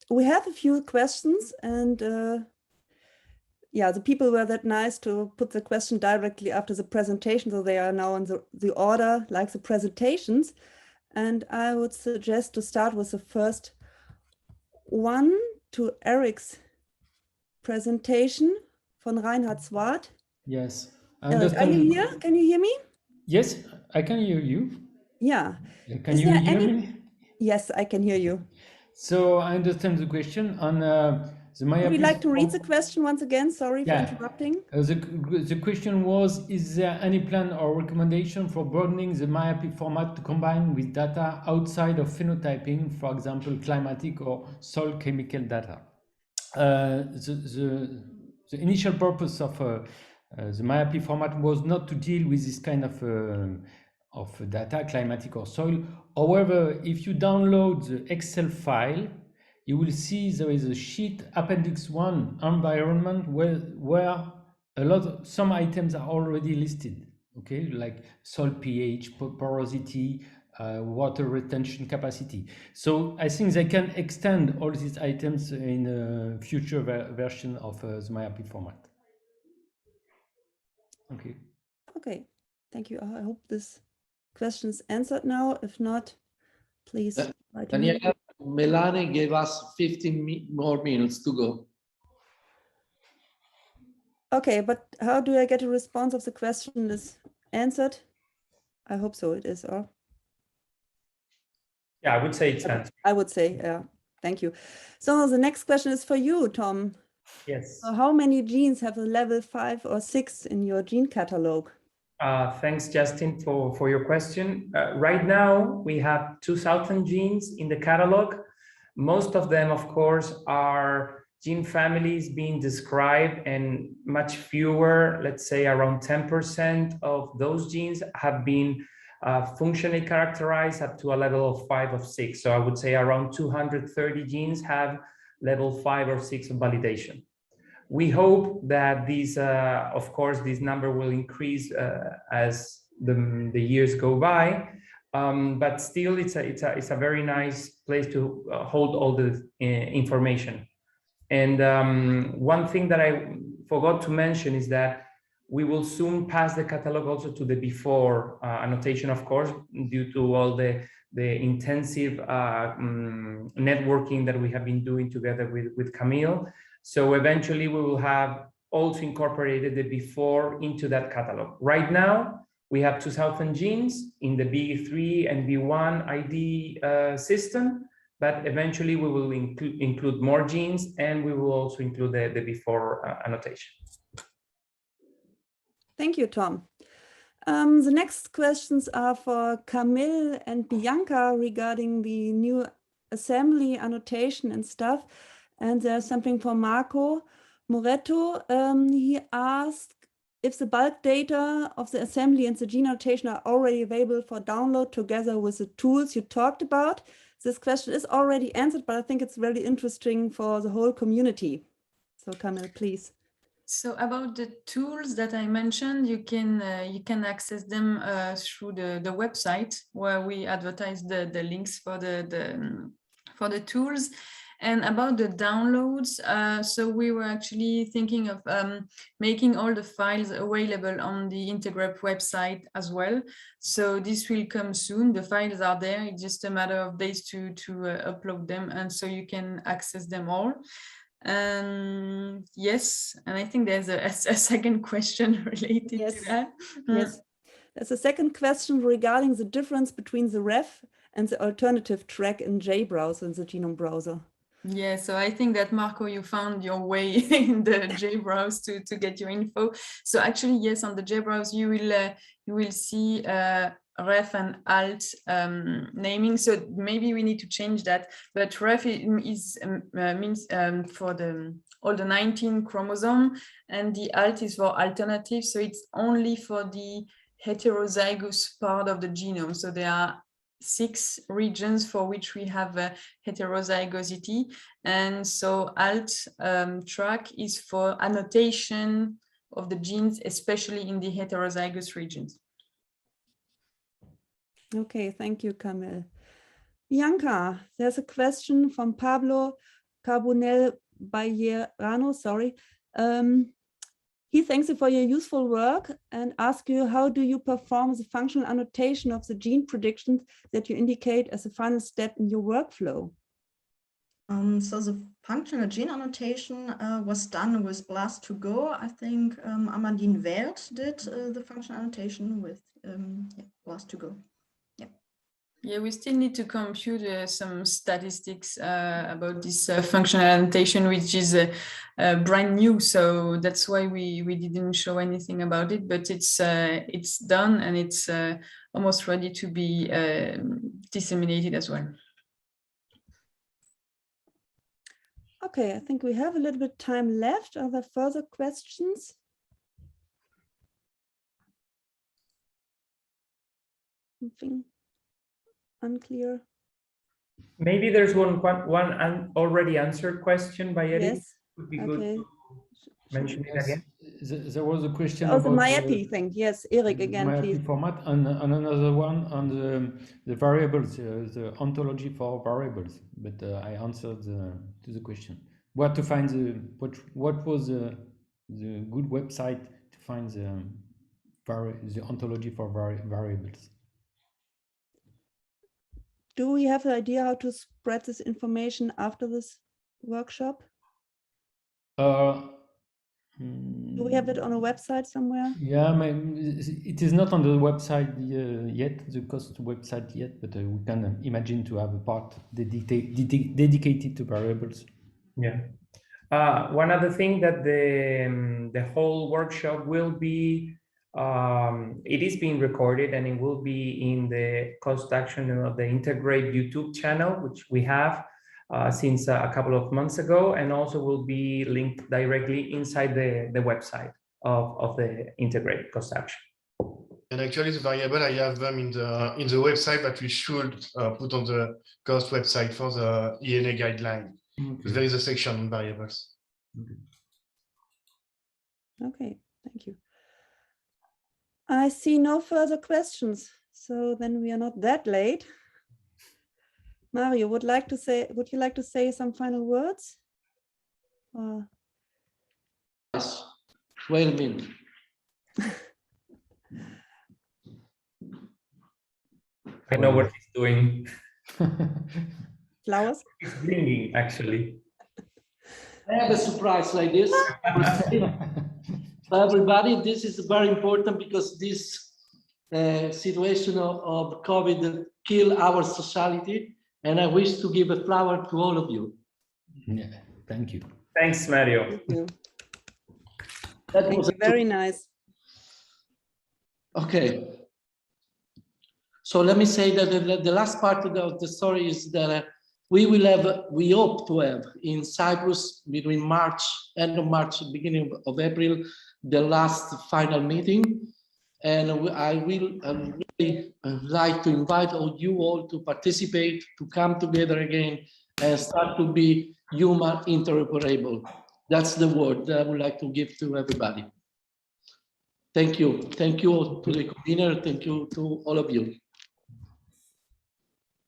We have a few questions, and yeah, the people were that nice to put the question directly after the presentation, so they are now in the order like the presentations. And I would suggest to start with the first one, to Eric's presentation von Reinhard Swart. Yes. Eric, are you here? Can you hear me? Yes, I can hear you. Yeah. Can you hear me? Yes, I can hear you. So I understand the question on the myopia. Would you like to read the question once again? Sorry for interrupting. The question was, is there any plan or recommendation for broadening the myopia format to combine with data outside of phenotyping, for example, climatic or soil chemical data? The initial purpose of the myopia format was not to deal with this kind of data, climatic or soil. However, if you download the Excel file, you will see there is a sheet appendix 1 environment where some items are already listed, okay, like soil pH, porosity, water retention capacity. So I think they can extend all these items in a future version of the myopia format. Okay. Okay, thank you. I hope this question is answered now. If not, please write to me. Melanie gave us 15 more minutes to go. Okay, but how do I get a response if the question is answered? I hope so it is, or? Yeah, I would say it's answered. I would say, yeah, thank you. So the next question is for you, Tom. Yes. So how many genes have a level 5 or 6 in your gene catalog? Thanks, Justin, for your question. Right now, we have 2,000 genes in the catalog. Most of them, of course, are gene families being described, and much fewer, let's say around 10% of those genes have been functionally characterized up to a level of 5 or 6. So I would say around 230 genes have level 5 or 6 of validation. We hope that these, of course, this number will increase as the years go by, but still, it's a very nice place to hold all the information. And one thing that I forgot to mention is that we will soon pass the catalog also to the before annotation, of course, due to all the intensive networking that we have been doing together with Camille. So eventually we will have also incorporated the before into that catalog. Right now, we have 2,000 genes in the B3 and B1 ID system, but eventually we will include more genes, and we will also include the before annotation. Thank you, Tom. The next questions are for Camille and Bianca regarding the new assembly annotation and stuff. And there's something for Marco Moretto. He asked if the bulk data of the assembly and the gene annotation are already available for download together with the tools you talked about. This question is already answered, but I think it's very interesting for the whole community. So Camille, please. So about the tools that I mentioned, you can access them through the website where we advertise the links for the tools. And about the downloads, so we were actually thinking of making all the files available on the INTEGRAPE website as well. So this will come soon. The files are there. It's just a matter of days to upload them, and so you can access them all. Yes, and I think there's a second question related to that. Yes, there's a second question regarding the difference between the ref and the alternative track in JBrowser, in the Genome browser. Yeah, so I think that Marco, you found your way in the JBrowse to get your info. So actually, yes, on the JBrowse, you will see ref and alt naming, so maybe we need to change that. But ref is means for all the 19 chromosome, and the alt is for alternative, so it's only for the heterozygous part of the genome. So there are 6 regions for which we have heterozygosity, and so alt track is for annotation of the genes, especially in the heterozygous regions. Okay, thank you, Camille. Bianca, there's a question from Pablo Carbonell Bayerano, sorry. He thanks you for your useful work and asks you, how do you perform the functional annotation of the gene predictions that you indicate as a final step in your workflow? So the functional gene annotation was done with BLAST2Go. I think Amandine Welt did the functional annotation with BLAST2Go. Yeah, we still need to compute some statistics about this functional annotation, which is brand new. So that's why we didn't show anything about it, but it's done and it's almost ready to be disseminated as well. Okay, I think we have a little bit of time left. Are there further questions? Something unclear. Maybe there's one already answered question by Eric. Yes. Would be okay. good to mention it again. There was a question about the Mattivi thing. Yes, Eric again, Mattivi please. format, and another one on the variables, the ontology for variables. But I answered to the question. Where to find what was the good website to find the ontology for variables? Do we have an idea how to spread this information after this workshop? Do we have it on a website somewhere? Yeah, it is not on the website yet, the COST website yet, but we can imagine to have a part dedicated to variables. Yeah. One other thing that the whole workshop will be, it is being recorded and it will be in the COST action of the INTEGRAPE YouTube channel, which we have since a couple of months ago, and also will be linked directly inside the website of the INTEGRAPE COST action. And actually, the variable, I have them in the website that we should put on the COST website for the ENA guideline. Okay. There is a section on variables. Okay, thank you. I see no further questions, so then we are not that late. Mario, would you like to say some final words? Yes. Wait a minute. I know what he's doing. Flowers? He's bringing, actually. I have a surprise like this. For everybody, this is very important because this situation of COVID killed our society, and I wish to give a flower to all of you. Yeah, thank you. Thanks, Mario. Thank you. That was very nice. Okay. So let me say that the last part of the story is that we hope to have in Cyprus between end of March, beginning of April, the last final meeting. And I will really like to invite you all to participate, to come together again and start to be human interoperable. That's the word that I would like to give to everybody. Thank you. Thank you to the convener. Thank you to all of you.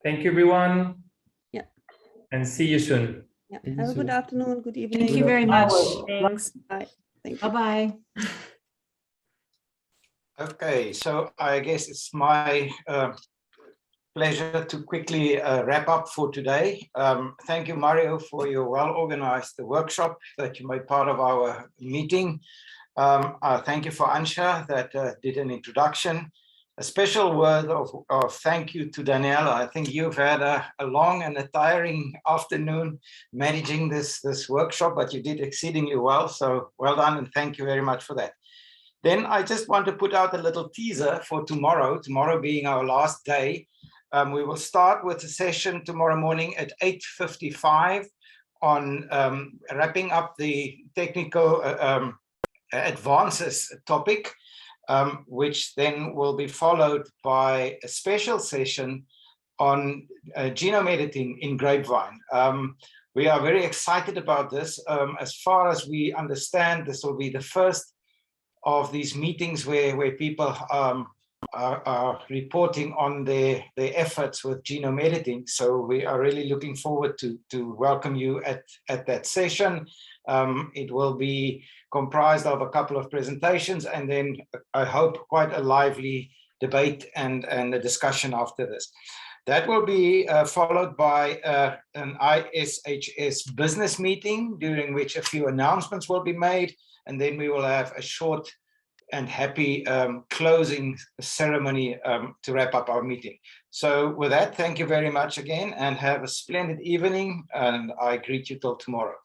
Thank you, everyone. Yeah. And see you soon. Yeah. Have a good afternoon, good evening. Thank you very much. Thanks. Bye. Thank you. Bye-bye. Okay, so I guess it's my pleasure to quickly wrap up for today. Thank you, Mario, for your well-organized workshop that you made part of our meeting. Thank you for Ansha that did an introduction. A special word of thank you to Daniela. I think you've had a long and a tiring afternoon managing this workshop, but you did exceedingly well. So well done, and thank you very much for that. Then I just want to put out a little teaser for tomorrow, tomorrow being our last day. We will start with a session tomorrow morning at 8:55 on wrapping up the technical advances topic, which then will be followed by a special session on genome editing in Grapevine. We are very excited about this. As far as we understand, this will be the first of these meetings where people are reporting on their efforts with genome editing. So we are really looking forward to welcome you at that session. It will be comprised of a couple of presentations and then I hope quite a lively debate and a discussion after this. That will be followed by an ISHS business meeting during which a few announcements will be made, and then we will have a short and happy closing ceremony to wrap up our meeting. So with that, thank you very much again and have a splendid evening, and I greet you till tomorrow.